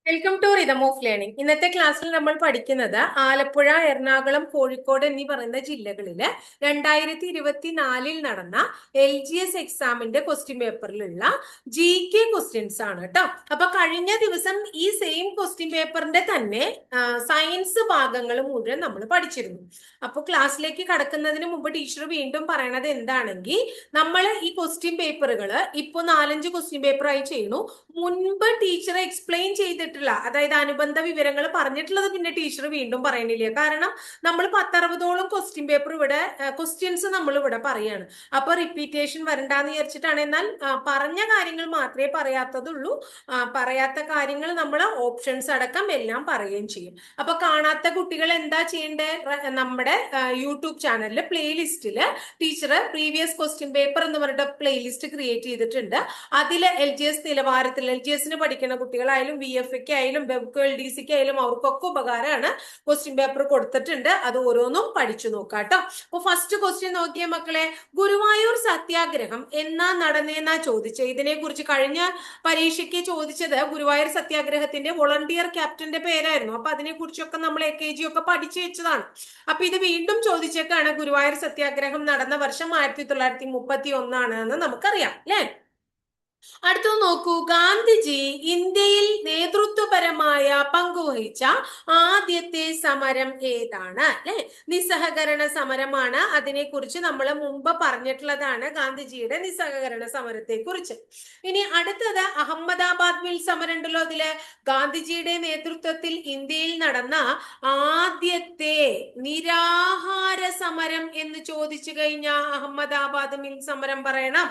Welcome to rhythm of learning. ഇന്നത്തെ ക്ലാസ്സിൽ നമ്മൾ പഠിക്കുന്നത് ആലപ്പുഴ, എറണാകുളം, കോഴിക്കോട് എന്നീ പറയുന്ന ജില്ലകളില് 2024 നടന്ന LGS എക്സാമിന്റെ ക്വസ്റ്റ്യൻ പേപ്പറിലുള്ള GK ക്വസ്റ്റ്യൻസ് ആണ് കേട്ടോ. അപ്പൊ കഴിഞ്ഞ ദിവസം ഈ സെയിം ക്വസ്റ്റ്യൻ പേപ്പറിന്റെ തന്നെ സയൻസ് ഭാഗങ്ങൾ മുഴുവൻ നമ്മൾ പഠിച്ചിരുന്നു. അപ്പൊ ക്ലാസ്സിലേക്ക് കടക്കുന്നതിന് മുമ്പ് ടീച്ചർ വീണ്ടും പറയണത് എന്താണെങ്കിൽ, നമ്മൾ ഈ ക്വസ്റ്റ്യൻ പേപ്പറുകൾ ഇപ്പൊ 4-5 ക്വസ്റ്റ്യൻ പേപ്പർ ആയി ചെയ്യുന്നു. മുൻപ് ടീച്ചർ എക്സ്പ്ലെയിൻ ചെയ്തിട്ടുള്ള, അതായത് അനുബന്ധ വിവരങ്ങൾ പറഞ്ഞിട്ടുള്ളത് പിന്നെ ടീച്ചർ വീണ്ടും പറയണില്ല. കാരണം നമ്മൾ 10-60ഓളം ക്വസ്റ്റ്യൻ പേപ്പർ ഇവിടെ ക്വസ്റ്റ്യൻസ് നമ്മൾ ഇവിടെ പറയാണ്. അപ്പൊ റിപ്പീറ്റേഷൻ വരണ്ടാന്ന് വിചാരിച്ചിട്ടാണ്. എന്നാൽ പറഞ്ഞ കാര്യങ്ങൾ മാത്രമേ പറയാത്തതുള്ളൂ. പറയാത്ത കാര്യങ്ങൾ നമ്മൾ ഓപ്ഷൻസ് അടക്കം എല്ലാം പറയുകയും ചെയ്യും. അപ്പൊ കാണാത്ത കുട്ടികൾ എന്താ ചെയ്യേണ്ടത്? നമ്മുടെ യൂട്യൂബ് ചാനലിൽ പ്ലേലിസ്റ്റില് ടീച്ചർ പ്രീവിയസ് ക്വസ്റ്റ്യൻ പേപ്പർ എന്ന് പറഞ്ഞിട്ട് പ്ലേലിസ്റ്റ് ക്രിയേറ്റ് ചെയ്തിട്ടുണ്ട്. അതിൽ LGS നിലവാരത്തിൽ LGS പഠിക്കുന്ന കുട്ടികളായാലും VFK ആയാലും ബെബ്കോ LDC ആയാലും അവർക്കൊക്കെ ഉപകാരമാണ്. ക്വസ്റ്റ്യൻ പേപ്പർ കൊടുത്തിട്ടുണ്ട്, അത് ഓരോന്നും പഠിച്ചു നോക്കാം കേട്ടോ. അപ്പൊ ഫസ്റ്റ് ക്വസ്റ്റ്യൻ നോക്കിയ മക്കളെ, ഗുരുവായൂർ സത്യാഗ്രഹം എന്നാ നടന്നേന്നാ ചോദിച്ചത്. ഇതിനെ കുറിച്ച് കഴിഞ്ഞ പരീക്ഷയ്ക്ക് ചോദിച്ചത് ഗുരുവായൂർ സത്യാഗ്രഹത്തിന്റെ വോളണ്ടിയർ ക്യാപ്റ്റന്റെ പേരായിരുന്നു. അപ്പൊ അതിനെ കുറിച്ചൊക്കെ നമ്മൾ AKG ഒക്കെ പഠിച്ചു വെച്ചതാണ്. അപ്പൊ ഇത് വീണ്ടും ചോദിച്ചേക്കാണ്. ഗുരുവായൂർ സത്യാഗ്രഹം നടന്ന വർഷം 1931 എന്ന് നമുക്കറിയാം അല്ലെ. അടുത്തത് നോക്കൂ, ഗാന്ധിജി ഇന്ത്യയിൽ നേതൃത്വപരമായ പങ്കുവഹിച്ച ആദ്യത്തെ സമരം ഏതാണ്? അല്ലെ, നിസ്സഹകരണ സമരമാണ്. അതിനെക്കുറിച്ച് നമ്മൾ മുമ്പ് പറഞ്ഞിട്ടുള്ളതാണ്, ഗാന്ധിജിയുടെ നിസ്സഹകരണ സമരത്തെ കുറിച്ച്. ഇനി അടുത്തത് അഹമ്മദാബാദ് മിൽ സമരം ഉണ്ടല്ലോ. അതില് ഗാന്ധിജിയുടെ നേതൃത്വത്തിൽ ഇന്ത്യയിൽ നടന്ന ആദ്യത്തെ നിരാഹാര സമരം എന്ന് ചോദിച്ചു കഴിഞ്ഞാൽ അഹമ്മദാബാദ് മിൽ സമരം പറയണം.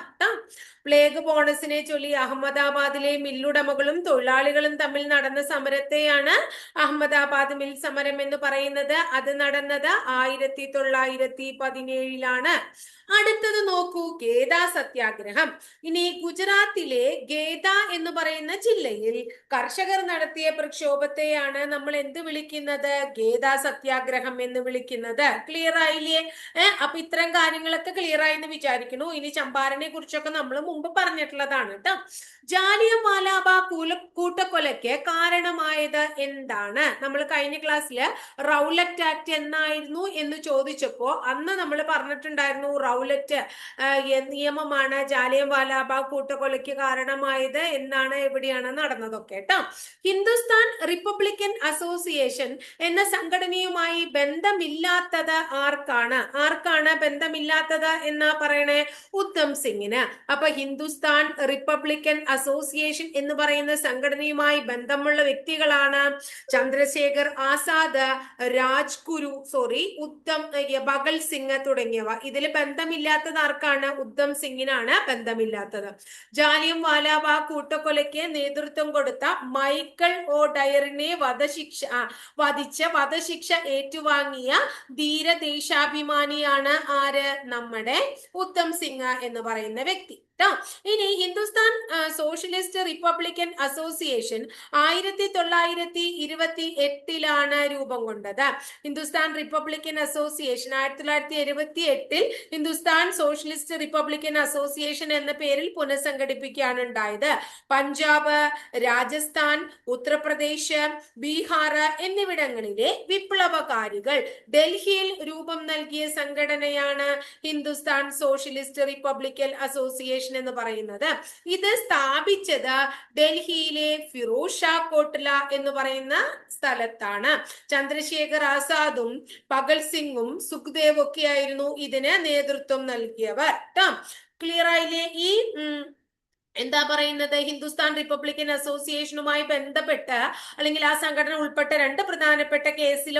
പ്ലേഗ് ബോണസിനെ ചൊല്ലി അഹമ്മദാബാദിലെ മില്ലുടമകളും തൊഴിലാളികളും തമ്മിൽ നടന്ന സമരത്തെയാണ് അഹമ്മദാബാദ് മിൽ സമരം എന്ന് പറയുന്നത്. അത് നടന്നത് 1917 അടുത്തത് നോക്കൂ, ഗേദ സത്യാഗ്രഹം. ഇനി ഗുജറാത്തിലെ ഗേദ എന്ന് പറയുന്ന ജില്ലയിൽ കർഷകർ നടത്തിയ പ്രക്ഷോഭത്തെയാണ് നമ്മൾ എന്ത് വിളിക്കുന്നത്? ഗേദ സത്യാഗ്രഹം എന്ന് വിളിക്കുന്നത്. ക്ലിയർ ആയില്ലേ? അപ്പൊ ഇത്തരം കാര്യങ്ങളൊക്കെ ക്ലിയർ ആയി എന്ന് വിചാരിക്കുന്നു. ഇനി ചമ്പാരനെ കുറിച്ചൊക്കെ നമ്മൾ മുമ്പ് പറഞ്ഞിട്ടുള്ളതാണ് കേട്ടോ. ജാലിയൻവാലാബാഗ് കൂട്ടക്കൊലയ്ക്ക് കാരണമായത് എന്താണ്? നമ്മൾ കഴിഞ്ഞ ക്ലാസ്സില് റൗലറ്റ് ആക്ട് എന്നായിരുന്നു എന്ന് ചോദിച്ചപ്പോ അന്ന് നമ്മൾ പറഞ്ഞിട്ടുണ്ടായിരുന്നു, റൗലറ്റ് നിയമമാണ് ജാലിയൻവാലാബാഗ് കൂട്ടക്കൊലയ്ക്ക് കാരണമായത് എന്നാണ്, എവിടെയാണ് നടന്നതൊക്കെ കേട്ടോ. ഹിന്ദുസ്ഥാൻ റിപ്പബ്ലിക്കൻ അസോസിയേഷൻ എന്ന സംഘടനയുമായി ബന്ധമില്ലാത്തത് ആർക്കാണ് ബന്ധമില്ലാത്തത് എന്നാ പറയണേ? ഉദ്ധം സിംഗിന്. അപ്പൊ ഹിന്ദുസ്ഥാൻ റിപ്പബ്ലിക്കൻ അസോസിയേഷൻ എന്ന് പറയുന്ന സംഘടനയുമായി ബന്ധമുള്ള വ്യക്തികളാണ് ചന്ദ്രശേഖർ ആസാദ്, ഉദ്ധം ഭഗത് സിംഗ് തുടങ്ങിയവ. ഇതിൽ ബന്ധമില്ലാത്തത് ആർക്കാണ്? ഉദ്ധം സിംഗിനാണ് ബന്ധമില്ലാത്തത്. ജാലിയൻ വാലാബാഗ് കൂട്ടക്കൊലയ്ക്ക് നേതൃത്വം കൊടുത്ത മൈക്കൽ ഒ ഡയറിനെ വധശിക്ഷ ഏറ്റുവാങ്ങിയ ധീരദേശാഭിമാനിയാണ് ആര്? നമ്മുടെ ഉദ്ധം സിംഗ് എന്ന് പറയുന്ന വ്യക്തി. ഇനി ഹിന്ദുസ്ഥാൻ സോഷ്യലിസ്റ്റ് റിപ്പബ്ലിക്കൻ അസോസിയേഷൻ 1928 രൂപം കൊണ്ടത്. Hindustan Republican association 1978 Hindustan socialist Republican association എന്ന പേരിൽ പുനഃസംഘടിപ്പിക്കുകയാണ് ഉണ്ടായത്. പഞ്ചാബ്, രാജസ്ഥാൻ, ഉത്തർപ്രദേശ്, ബീഹാർ എന്നിവിടങ്ങളിലെ വിപ്ലവകാരികൾ ഡൽഹിയിൽ രൂപം നൽകിയ സംഘടനയാണ് ഹിന്ദുസ്ഥാൻ സോഷ്യലിസ്റ്റ് റിപ്പബ്ലിക്കൻ അസോസിയേഷൻ എന്ന് പറയുന്നത്. ഇത് സ്ഥാപിച്ചത് ഡൽഹിയിലെ ഫിറോസ് ഷാ കോട്ട്ല എന്ന് പറയുന്ന സ്ഥലത്താണ്. ചന്ദ്രശേഖർ ആസാദും ഭഗത് സിംഗും സുഖ്ദേവും ഒക്കെ ആയിരുന്നു ഇതിന് നേതൃത്വം നൽകിയവർ. ക്ലിയർ ആയില്ലേ? ഈ എന്താ പറയുന്നത്, ഹിന്ദുസ്ഥാൻ റിപ്പബ്ലിക്കൻ അസോസിയേഷനുമായി ബന്ധപ്പെട്ട് അല്ലെങ്കിൽ ആ സംഘടന ഉൾപ്പെട്ട 2 പ്രധാനപ്പെട്ട കേസിൽ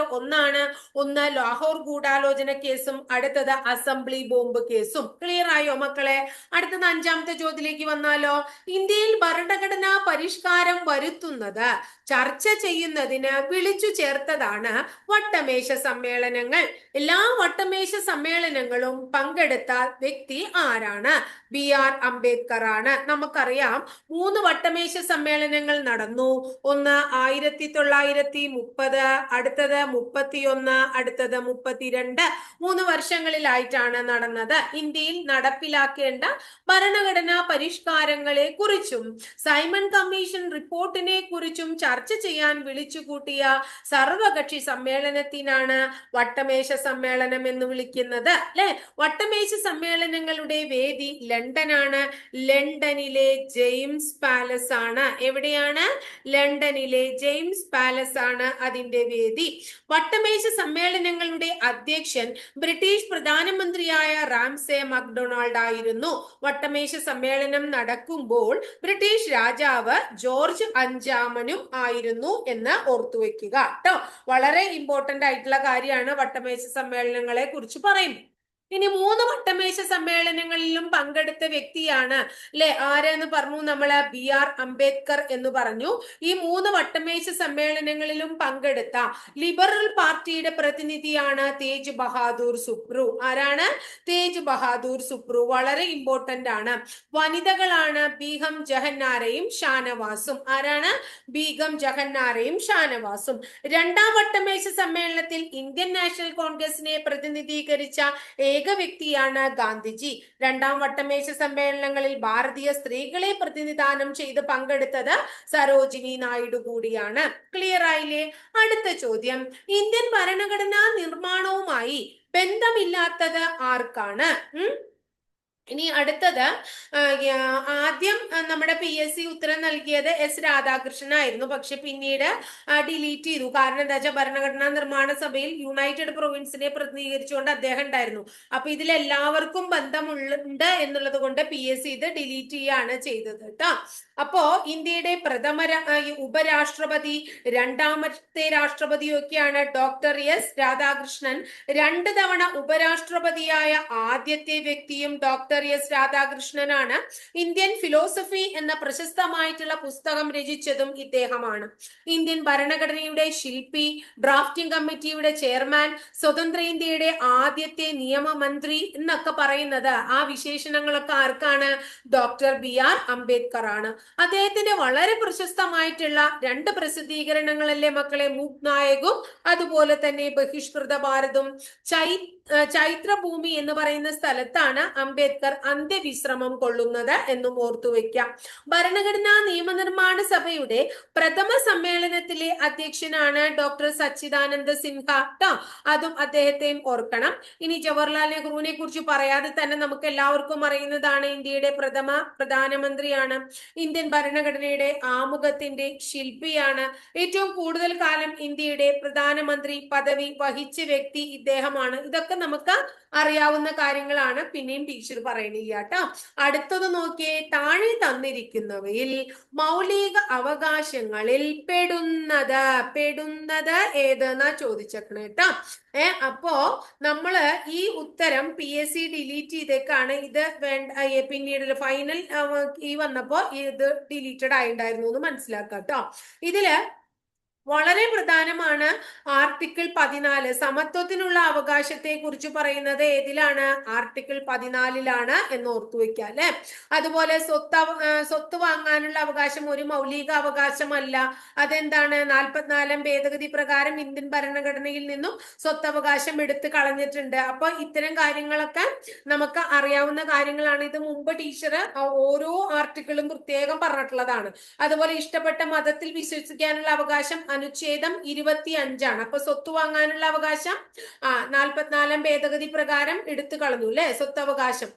ഒന്ന് ലാഹോർ ഗൂഢാലോചന കേസും അടുത്തത് അസംബ്ലി ബോംബ് കേസും. ക്ലിയർ ആയോ മക്കളെ? അടുത്തത് 5ാമത്തെ ചോദ്യത്തിലേക്ക് വന്നാലോ. ഇന്ത്യയിൽ ഭരണഘടനാ പരിഷ്കാരം വരുത്തുന്നത് ചർച്ച ചെയ്യുന്നതിന് വിളിച്ചു ചേർത്തതാണ് വട്ടമേശ സമ്മേളനങ്ങൾ. എല്ലാ വട്ടമേശ സമ്മേളനങ്ങളും പങ്കെടുത്ത വ്യക്തി ആരാണ്? BR അംബേദ്കർ ആണ്. നമുക്കറിയാം 3 വട്ടമേശ സമ്മേളനങ്ങൾ നടന്നു. ഒന്ന് 1930, അടുത്തത് 31, അടുത്തത് 32. 3 വർഷങ്ങളിലായിട്ടാണ് നടന്നത്. ഇന്ത്യയിൽ നടപ്പിലാക്കേണ്ട ഭരണഘടനാ പരിഷ്കാരങ്ങളെ കുറിച്ചും സൈമൺ കമ്മീഷൻ റിപ്പോർട്ടിനെ കുറിച്ചും ചർച്ച ചെയ്യാൻ വിളിച്ചുകൂട്ടിയ സർവകക്ഷി സമ്മേളനത്തിനാണ് വട്ടമേശ സമ്മേളനം എന്ന് വിളിക്കുന്നത് അല്ലെ. വട്ടമേശ സമ്മേളനങ്ങളുടെ വേദി ലണ്ടനാണ്. ലണ്ടനിലെ ജെയിംസ് പാലസ് ആണ്. എവിടെയാണ്? ലണ്ടനിലെ ജെയിംസ് പാലസ് ആണ് അതിന്റെ വേദി. വട്ടമേശ സമ്മേളനങ്ങളുടെ അധ്യക്ഷൻ ബ്രിട്ടീഷ് പ്രധാനമന്ത്രിയായ റാംസെ മക്ഡൊണാൾഡ് ആയിരുന്നു. വട്ടമേശ സമ്മേളനം നടക്കുമ്പോൾ ബ്രിട്ടീഷ് രാജാവ് ജോർജ് അഞ്ചാമനും ആയിരുന്നു എന്ന് ഓർത്തുവെക്കുക കേട്ടോ. വളരെ ഇമ്പോർട്ടന്റ് ആയിട്ടുള്ള കാര്യമാണ് വട്ടമേശ സമ്മേളനങ്ങളെ കുറിച്ച് പറയുന്നത്. ഇനി 3 വട്ടമേശ സമ്മേളനങ്ങളിലും പങ്കെടുത്ത വ്യക്തിയാണ് അല്ലെ. ആരെന്ന് പറഞ്ഞു? നമ്മള് BR അംബേദ്കർ എന്ന് പറഞ്ഞു. ഈ 3 വട്ടമേശ സമ്മേളനങ്ങളിലും പങ്കെടുത്ത ലിബറൽ പാർട്ടിയുടെ പ്രതിനിധിയാണ് തേജ് ബഹാദൂർ സുപ്രു. ആരാണ്? തേജ് ബഹാദൂർ സുപ്രു. വളരെ ഇമ്പോർട്ടന്റ് ആണ്. വനിതകളാണ് ബീഗം ജഹന്നാരയും ഷാനവാസും. ആരാണ്? ബീഗം ജഹന്നാരയും ഷാനവാസും. 2ാം വട്ടമേശ സമ്മേളനത്തിൽ ഇന്ത്യൻ നാഷണൽ കോൺഗ്രസിനെ പ്രതിനിധീകരിച്ച ഏക വ്യക്തിയാണ് ഗാന്ധിജി. 2ാം വട്ടമേശ സമ്മേളനങ്ങളിൽ ഭാരതീയ സ്ത്രീകളെ പ്രതിനിധാനം ചെയ്ത് പങ്കെടുത്തത് സരോജിനി നായിഡു കൂടിയാണ്. ക്ലിയർ ആയില്ലേ? അടുത്ത ചോദ്യം, ഇന്ത്യൻ ഭരണഘടനാ നിർമ്മാണവുമായി ബന്ധമില്ലാത്തത് ആർക്കാണ്? ഇനി അടുത്തത്, ആദ്യം നമ്മുടെ PSC ഉത്തരം നൽകിയത് S രാധാകൃഷ്ണൻ ആയിരുന്നു. പക്ഷെ പിന്നീട് ഡിലീറ്റ് ചെയ്തു. കാരണം എന്താ വെച്ചാൽ ഭരണഘടനാ നിർമ്മാണ സഭയിൽ യുണൈറ്റഡ് പ്രൊവിൻസിനെ പ്രതിനിധീകരിച്ചുകൊണ്ട് അദ്ദേഹം ഉണ്ടായിരുന്നു. അപ്പൊ ഇതിൽ എല്ലാവർക്കും ബന്ധമുണ്ട് എന്നുള്ളത് കൊണ്ട് PSC ഇത് ഡിലീറ്റ് ചെയ്യാണ് ചെയ്തത് കേട്ടോ. അപ്പോ ഇന്ത്യയുടെ പ്രഥമ ഉപരാഷ്ട്രപതി, 2ാമത്തെ രാഷ്ട്രപതിയൊക്കെയാണ് ഡോക്ടർ S രാധാകൃഷ്ണൻ. 2 തവണ ഉപരാഷ്ട്രപതിയായ ആദ്യത്തെ വ്യക്തിയും ഡോക്ടർ S രാധാകൃഷ്ണനാണ്. ഇന്ത്യൻ ഫിലോസഫി എന്ന പ്രശസ്തമായിട്ടുള്ള പുസ്തകം രചിച്ചതും ഇദ്ദേഹമാണ്. ഇന്ത്യൻ ഭരണഘടനയുടെ ശില്പി, ഡ്രാഫ്റ്റിംഗ് കമ്മിറ്റിയുടെ ചെയർമാൻ, സ്വതന്ത്ര ഇന്ത്യയുടെ ആദ്യത്തെ നിയമമന്ത്രി എന്നൊക്കെ പറയുന്നത് ആ വിശേഷണങ്ങളൊക്കെ ആർക്കാണ്? ഡോക്ടർ BR അംബേദ്കർ ആണ്. അദ്ദേഹത്തിന്റെ വളരെ പ്രശസ്തമായിട്ടുള്ള 2 പ്രസിദ്ധീകരണങ്ങളല്ലേ മക്കളെ? മൂക് നായകും അതുപോലെ തന്നെ ബഹിഷ്കൃത ഭാരതും. ചൈത്രഭൂമി എന്ന് പറയുന്ന സ്ഥലത്താണ് അംബേദ്കർ അന്ത്യവിശ്രമം കൊള്ളുന്നത് എന്നും ഓർത്തു വെക്കാം. ഭരണഘടനാ നിയമനിർമ്മാണ സഭയുടെ പ്രഥമ സമ്മേളനത്തിലെ അധ്യക്ഷനാണ് ഡോക്ടർ സച്ചിദാനന്ദ സിൻഹ ട്ടോ. അതും അദ്ദേഹത്തെയും ഓർക്കണം. ഇനി ജവഹർലാൽ നെഹ്റുവിനെ കുറിച്ച് പറയാതെ തന്നെ നമുക്ക് എല്ലാവർക്കും അറിയുന്നതാണ് ഇന്ത്യയുടെ പ്രഥമ പ്രധാനമന്ത്രിയാണ്. ഇന്ത്യൻ ഭരണഘടനയുടെ ആമുഖത്തിന്റെ ശില്പിയാണ്. ഏറ്റവും കൂടുതൽ കാലം ഇന്ത്യയുടെ പ്രധാനമന്ത്രി പദവി വഹിച്ച വ്യക്തി ഇദ്ദേഹമാണ്. ഇതൊക്കെ നമുക്ക് അറിയാവുന്ന കാര്യങ്ങളാണ്. പിന്നെയും ടീച്ചർ പറയുന്നില്ല കേട്ടോ. അടുത്തത് നോക്കിയേ, താഴെ തന്നിരിക്കുന്നവയിൽ മൗലിക അവകാശങ്ങളിൽ പെടുന്നത് ഏതെന്നാ ചോദിച്ചേക്കണേ കേട്ടോ. അപ്പോ നമ്മള് ഈ ഉത്തരം PSC ഡിലീറ്റ് ചെയ്തേക്കാണ്. ഇത് വേണ്ട, പിന്നീട് ഫൈനൽ ഈ വന്നപ്പോ ഇത് ഡിലീറ്റഡ് ആയിണ്ടായിരുന്നു എന്ന് മനസ്സിലാക്കാം കേട്ടോ. ഇതില് വളരെ പ്രധാനമാണ് ആർട്ടിക്കിൾ 14. സമത്വത്തിനുള്ള അവകാശത്തെ കുറിച്ച് പറയുന്നത് ഏതിലാണ്? ആർട്ടിക്കിൾ 14 എന്ന് ഓർത്തു വെക്കുക അല്ലെ. അതുപോലെ സ്വത്ത് വാങ്ങാനുള്ള അവകാശം ഒരു മൗലിക അവകാശമല്ല. അതെന്താണ്? 44 ഭേദഗതി പ്രകാരം ഇന്ത്യൻ ഭരണഘടനയിൽ നിന്നും സ്വത്തവകാശം എടുത്തു കളഞ്ഞിട്ടുണ്ട്. അപ്പൊ ഇത്തരം കാര്യങ്ങളൊക്കെ നമുക്ക് അറിയാവുന്ന കാര്യങ്ങളാണ്. ഇത് മുമ്പ് ടീച്ചർ ഓരോ ആർട്ടിക്കിളും പ്രത്യേകം പറഞ്ഞിട്ടുള്ളതാണ്. അതുപോലെ ഇഷ്ടപ്പെട്ട മതത്തിൽ വിശ്വസിക്കാനുള്ള അവകാശം അനുച്ഛേദം 25 അപ്പൊ സ്വത്ത് വാങ്ങാനുള്ള അവകാശം 44 ഭേദഗതി പ്രകാരം എടുത്തു കളഞ്ഞു അല്ലെ സ്വത്തവകാശം.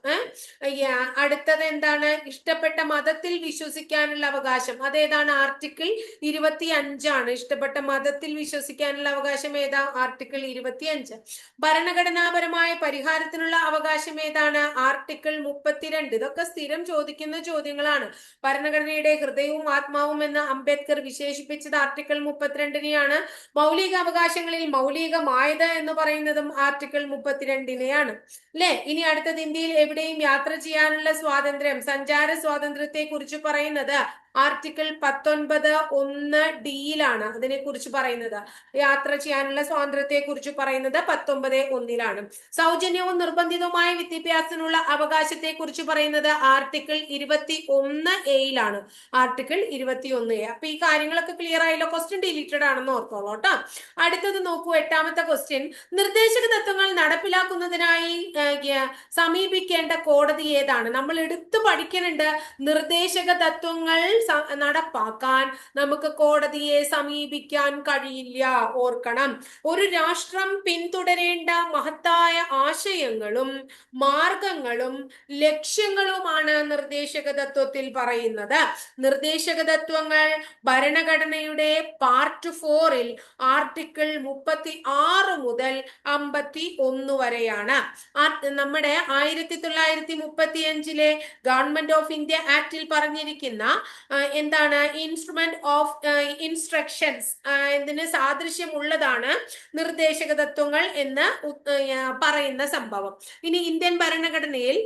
അടുത്തത് എന്താണ്? ഇഷ്ടപ്പെട്ട മതത്തിൽ വിശ്വസിക്കാനുള്ള അവകാശം. അതേതാണ്? ആർട്ടിക്കിൾ 25 ഇഷ്ടപ്പെട്ട മതത്തിൽ വിശ്വസിക്കാനുള്ള അവകാശം ഏതാ? ആർട്ടിക്കിൾ 25. ഭരണഘടനാപരമായ പരിഹാരത്തിനുള്ള അവകാശം ഏതാണ്? ആർട്ടിക്കിൾ 32. ഇതൊക്കെ സ്ഥിരം ചോദിക്കുന്ന ചോദ്യങ്ങളാണ്. ഭരണഘടനയുടെ ഹൃദയവും ആത്മാവും എന്ന് അംബേദ്കർ വിശേഷിപ്പിച്ചത് ആർട്ടിക്കിൾ 32നെയാണ്. മൗലിക അവകാശങ്ങളിൽ മൗലികമായത് എന്ന് പറയുന്നതും ആർട്ടിക്കിൾ 32നെയാണ് അല്ലെ. ഇനി അടുത്തത്, ഇന്ത്യയിൽ എവിടെയും യാത്ര ചെയ്യാനുള്ള സ്വാതന്ത്ര്യം, സഞ്ചാര സ്വാതന്ത്ര്യത്തെ കുറിച്ച് പറയുന്നത് ആർട്ടിക്കിൾ 19(1)(d)യിലാണ്. അതിനെ കുറിച്ച് പറയുന്നത് യാത്ര ചെയ്യാനുള്ള സ്വാതന്ത്ര്യത്തെ കുറിച്ച് പറയുന്നത് 19(1)ലാണ്. സൗജന്യവും നിർബന്ധിതവുമായ വിദ്യാഭ്യാസത്തിനുള്ള അവകാശത്തെ കുറിച്ച് പറയുന്നത് ആർട്ടിക്കിൾ 21(a)യിലാണ്. Article 21(a). അപ്പൊ ഈ കാര്യങ്ങളൊക്കെ ക്ലിയർ ആയല്ലോ. ക്വസ്റ്റ്യൻ ഡിലീറ്റഡ് ആണെന്ന് ഓർത്തോളൂ കേട്ടോ. അടുത്തത് നോക്കൂ, 8ാമത്തെ ക്വസ്റ്റ്യൻ. നിർദ്ദേശക തത്വങ്ങൾ നടപ്പിലാക്കുന്നതിനായി സമീപിക്കേണ്ട കോടതി ഏതാണ്? നമ്മൾ എടുത്തു പഠിക്കുന്നുണ്ട്. നിർദ്ദേശക തത്വങ്ങൾ നടപ്പാക്കാൻ നമുക്ക് കോടതിയെ സമീപിക്കാൻ കഴിയില്ല. ഓർക്കണം, ഒരു രാഷ്ട്രം പിന്തുടരേണ്ട മഹത്തായ ആശയങ്ങളും മാർഗങ്ങളും ലക്ഷ്യങ്ങളുമാണ് നിർദ്ദേശക തത്വത്തിൽ പറയുന്നത്. നിർദ്ദേശക തത്വങ്ങൾ ഭരണഘടനയുടെ പാർട്ട് 4-ൽ ആർട്ടിക്കിൾ 36 മുതൽ 51 വരെയാണ്. നമ്മുടെ 1935-ലെ ഗവൺമെന്റ് ഓഫ് ഇന്ത്യ ആക്ടിൽ പറഞ്ഞിരിക്കുന്ന എന്താണ്, ഇൻസ്ട്രുമെന്റ് ഓഫ് ഇൻസ്ട്രക്ഷൻസ് ഇതിന് സാദൃശ്യമുള്ളതാണ് നിർദ്ദേശക തത്വങ്ങൾ എന്ന് പറയുന്ന സംഭവം. ഇനി ഇന്ത്യൻ ഭരണഘടനയിൽ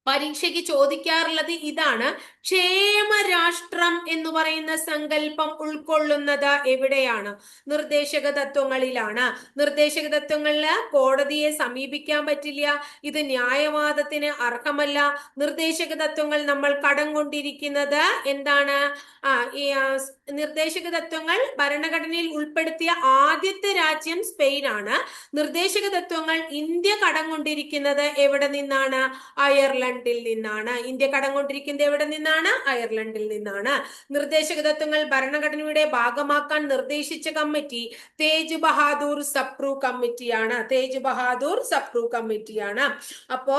പരീക്ഷയ്ക്ക് ചോദിക്കാറുള്ളത് ഇതാണ്: ക്ഷേമ രാഷ്ട്രം എന്ന് പറയുന്ന സങ്കല്പം ഉൾക്കൊള്ളുന്നത് എവിടെയാണ്? നിർദ്ദേശക തത്വങ്ങളിലാണ്. നിർദ്ദേശക തത്വങ്ങളില് കോടതിയെ സമീപിക്കാൻ പറ്റില്ല, ഇത് ന്യായവാദത്തിന് അർഹമല്ല. നിർദ്ദേശക തത്വങ്ങൾ നമ്മൾ കടം കൊണ്ടിരിക്കുന്നത് എന്താണ്? നിർദ്ദേശക തത്വങ്ങൾ ഭരണഘടനയിൽ ഉൾപ്പെടുത്തിയ ആദ്യത്തെ രാജ്യം സ്പെയിനാണ്. നിർദ്ദേശക തത്വങ്ങൾ ഇന്ത്യ കടം കൊണ്ടിരിക്കുന്നത് എവിടെ നിന്നാണ്? അയർലൻഡിൽ നിന്നാണ്. ഇന്ത്യ കടം കൊണ്ടിരിക്കുന്നത് എവിടെ നിന്നാണ്? അയർലൻഡിൽ നിന്നാണ്. നിർദ്ദേശക തത്വങ്ങൾ ഭരണഘടനയുടെ ഭാഗമാക്കാൻ നിർദ്ദേശിച്ച കമ്മിറ്റി തേജ് ബഹാദൂർ സപ്രു കമ്മിറ്റിയാണ്. തേജ് ബഹാദൂർ സപ്രു കമ്മിറ്റിയാണ്. അപ്പോ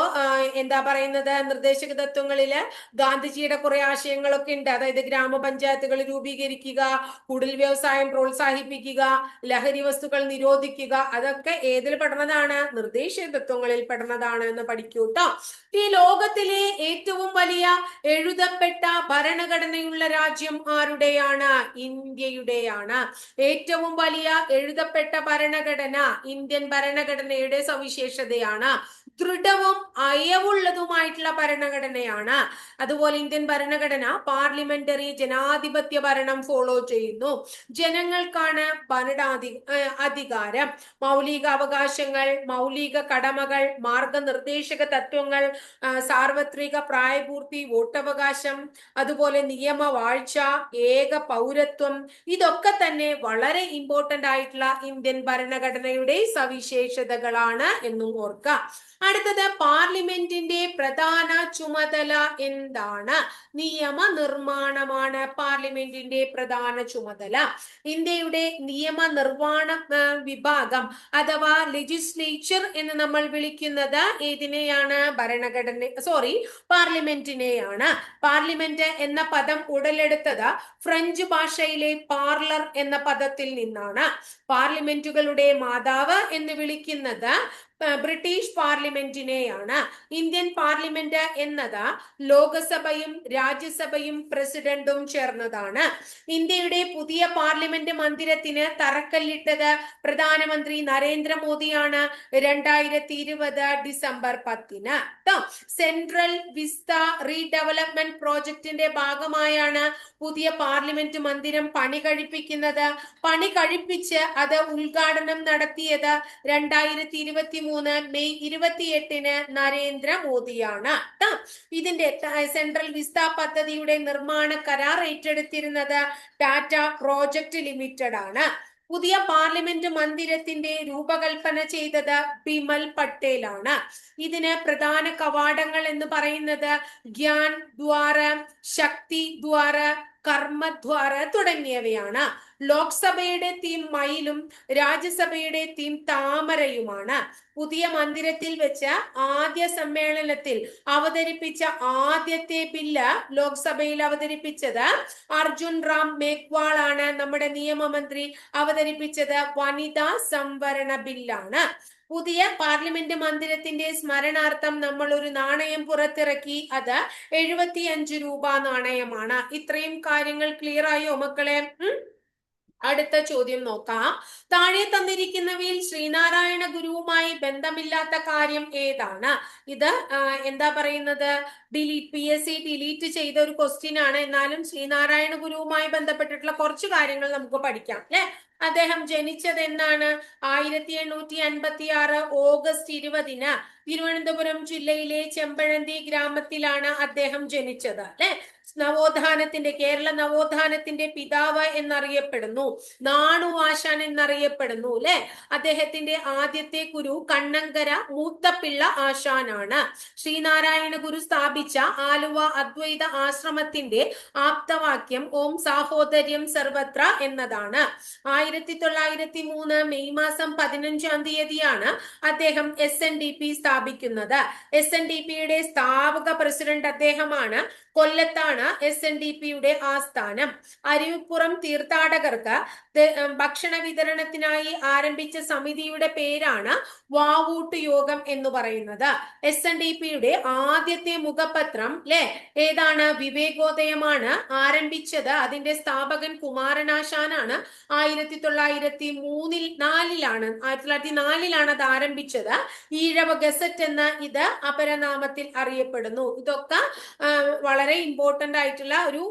എന്താ പറയുന്നത്, നിർദ്ദേശക തത്വങ്ങളില് ഗാന്ധിജിയുടെ കുറെ ആശയങ്ങളൊക്കെ ഉണ്ട്. അതായത് ഗ്രാമപഞ്ചായത്തുകൾ രൂപീകരിക്കുക, കുടിൽ വ്യവസായം പ്രോത്സാഹിപ്പിക്കുക, ലഹരി വസ്തുക്കൾ നിരോധിക്കുക, അതൊക്കെ ഏതിൽ പെടുന്നതാണ്? നിർദ്ദേശക തത്വങ്ങളിൽ പെടുന്നതാണ് എന്ന് പഠിക്കൂട്ടോ. ഈ ലോകത്തിലെ ഏറ്റവും വലിയ എഴുതപ്പെട്ട ഭരണഘടനയുള്ള രാജ്യം ആരുടെയാണ്? ഇന്ത്യയുടെയാണ്. ഏറ്റവും വലിയ എഴുതപ്പെട്ട ഭരണഘടന ഇന്ത്യൻ ഭരണഘടനയുടെ സവിശേഷതയാണ്. ദൃഢവും അയവുള്ളതുമായിട്ടുള്ള ഭരണഘടനയാണ്. അതുപോലെ ഇന്ത്യൻ ഭരണഘടന പാർലമെന്ററി ജനാധിപത്യ ഭരണം ഫോളോ ചെയ്യുന്നു. ജനങ്ങൾക്കാണ് അധികാരം. മൗലിക അവകാശങ്ങൾ, മൗലിക കടമകൾ, മാർഗനിർദ്ദേശക തത്വങ്ങൾ, സാർവത്രിക പ്രായപൂർത്തി, വോട്ടവകാശം, അതുപോലെ നിയമവാഴ്ച, ഏക പൗരത്വം, ഇതൊക്കെ തന്നെ വളരെ ഇമ്പോർട്ടന്റ് ആയിട്ടുള്ള ഇന്ത്യൻ ഭരണഘടനയുടെ സവിശേഷതകളാണ് എന്നും ഓർക്കുക. അടുത്തത്, പാർലമെന്റിന്റെ പ്രധാന ചുമതല എന്താണ്? നിയമനിർമ്മാണമാണ് പാർലമെന്റിന്റെ പ്രധാന ചുമതല. ഇന്ത്യയുടെ നിയമനിർമ്മാണ വിഭാഗം അഥവാ ലെജിസ്ലേച്ചർ എന്ന് നമ്മൾ വിളിക്കുന്നത് ഏതിനെയാണ്? പാർലമെന്റിനെയാണ്. പാർലമെന്റ് എന്ന പദം ഉടലെടുത്തത് ഫ്രഞ്ച് ഭാഷയിലെ പാർലർ എന്ന പദത്തിൽ നിന്നാണ്. പാർലമെന്റുകളുടെ മാതാവ് എന്ന് വിളിക്കുന്നത് ബ്രിട്ടീഷ് പാർലമെന്റിനെയാണ്. ഇന്ത്യൻ പാർലമെന്റ് എന്നത് ലോകസഭയും രാജ്യസഭയും പ്രസിഡന്റും ചേർന്നതാണ്. ഇന്ത്യയുടെ പുതിയ പാർലമെന്റ് മന്ദിരത്തിന് തറക്കല്ലിട്ടത് പ്രധാനമന്ത്രി നരേന്ദ്രമോദിയാണ് 2020 ഡിസംബർ 10-ന്. സെൻട്രൽ വിസ്ത റീഡെവലപ്മെന്റ് പ്രോജക്റ്റിന്റെ ഭാഗമായാണ് പുതിയ പാർലമെന്റ് മന്ദിരം പണി കഴിപ്പിക്കുന്നത്. പണി കഴിപ്പിച്ച് അത് ഉദ്ഘാടനം നടത്തിയത് 2023 മെയ് 28-ന് നരേന്ദ്രമോദിയാണ്. ഇതിന്റെ സെൻട്രൽ വിസ്ത പദ്ധതിയുടെ നിർമ്മാണ കരാർ ഏറ്റെടുത്തിരുന്നത് ടാറ്റ പ്രോജക്ട് ലിമിറ്റഡ് ആണ്. പുതിയ പാർലമെന്റ് മന്ദിരത്തിന്റെ രൂപകൽപ്പന ചെയ്തത് ബിമൽ പട്ടേൽ ആണ്. ഇതിന് പ്രധാന കവാടങ്ങൾ എന്ന് പറയുന്നത് ഗ്യാൻ ദ്വാര, ശക്തി ദ്വാര, കർമ്മദ്വാര തുടങ്ങിയവയാണ്. ലോക്സഭയുടെ തീം മയിലും രാജ്യസഭയുടെ തീം താമരയുമാണ്. പുതിയ മന്ദിരത്തിൽ വെച്ച് ആദ്യ സമ്മേളനത്തിൽ അവതരിപ്പിച്ച ആദ്യത്തെ ബില്ല് ലോക്സഭയിൽ അവതരിപ്പിച്ചത് അർജുൻ റാം മേഘ്വാൾ ആണ്. നമ്മുടെ നിയമമന്ത്രി അവതരിപ്പിച്ചത് വനിതാ സംവരണ ബില്ലാണ്. പുതിയ പാർലമെന്റ് മന്ദിരത്തിന്റെ സ്മരണാർത്ഥം നമ്മൾ ഒരു നാണയം പുറത്തിറക്കി. അത് 75 രൂപ നാണയമാണ്. ഇത്രയും കാര്യങ്ങൾ ക്ലിയർ ആയോ മക്കളെ? അടുത്ത ചോദ്യം നോക്കാം. താഴെ തന്നിരിക്കുന്നവയിൽ ശ്രീനാരായണ ഗുരുവുമായി ബന്ധമില്ലാത്ത കാര്യം ഏതാണ്? ഇത് എന്താ പറയുന്നത്, PSC ഡിലീറ്റ് ചെയ്ത ഒരു ക്വസ്റ്റ്യൻ ആണ്. എന്നാലും ശ്രീനാരായണ ഗുരുവുമായി ബന്ധപ്പെട്ടിട്ടുള്ള കുറച്ച് കാര്യങ്ങൾ നമുക്ക് പഠിക്കാം അല്ലെ. അദ്ദേഹം ജനിച്ചത് എന്നാണ്? 1856 ഓഗസ്റ്റ് 20-ന് തിരുവനന്തപുരം ജില്ലയിലെ ചെമ്പഴന്തി ഗ്രാമത്തിലാണ് അദ്ദേഹം ജനിച്ചത് അല്ലെ. നവോത്ഥാനത്തിന്റെ, കേരള നവോത്ഥാനത്തിന്റെ പിതാവ് എന്നറിയപ്പെടുന്നു, നാണുവാശാൻ എന്നറിയപ്പെടുന്നു അല്ലെ. അദ്ദേഹത്തിന്റെ ആദ്യത്തെ ഗുരു കണ്ണങ്കര മൂത്തപ്പിള്ള ആശാനാണ്. ശ്രീനാരായണ ഗുരു സ്ഥാപിച്ച ആലുവ അദ്വൈത ആശ്രമത്തിന്റെ ആപ്തവാക്യം ഓം സാഹോദര്യം സർവത്ര എന്നതാണ്. 1903 മെയ് മാസം 15-ാം തീയതിയാണ് അദ്ദേഹം SNDP സ്ഥാപിക്കുന്നത്. SNDPയുടെ സ്ഥാപക പ്രസിഡന്റ് അദ്ദേഹമാണ്. കൊല്ലത്താണ് SNDPയുടെ ആസ്ഥാനം. അരുവിപ്പുറം തീർത്ഥാടകർക്ക് ഭക്ഷണ വിതരണത്തിനായി ആരംഭിച്ച സമിതിയുടെ പേരാണ് വാവൂട്ട് യോഗം എന്ന് പറയുന്നത്. SNDPയുടെ ആദ്യത്തെ മുഖപത്രം ലെ ഏതാണ്? വിവേകോദയമാണ് ആരംഭിച്ചത്. അതിന്റെ സ്ഥാപകൻ കുമാരനാശാനാണ്. 1904 അത് ആരംഭിച്ചത്. ഈഴവ ഗസറ്റ് എന്ന ഇത് അപരനാമത്തിൽ അറിയപ്പെടുന്നു. ഇതൊക്കെ വളരെ ഇമ്പോർട്ടന്റ് ആയിട്ടുള്ള ഒരു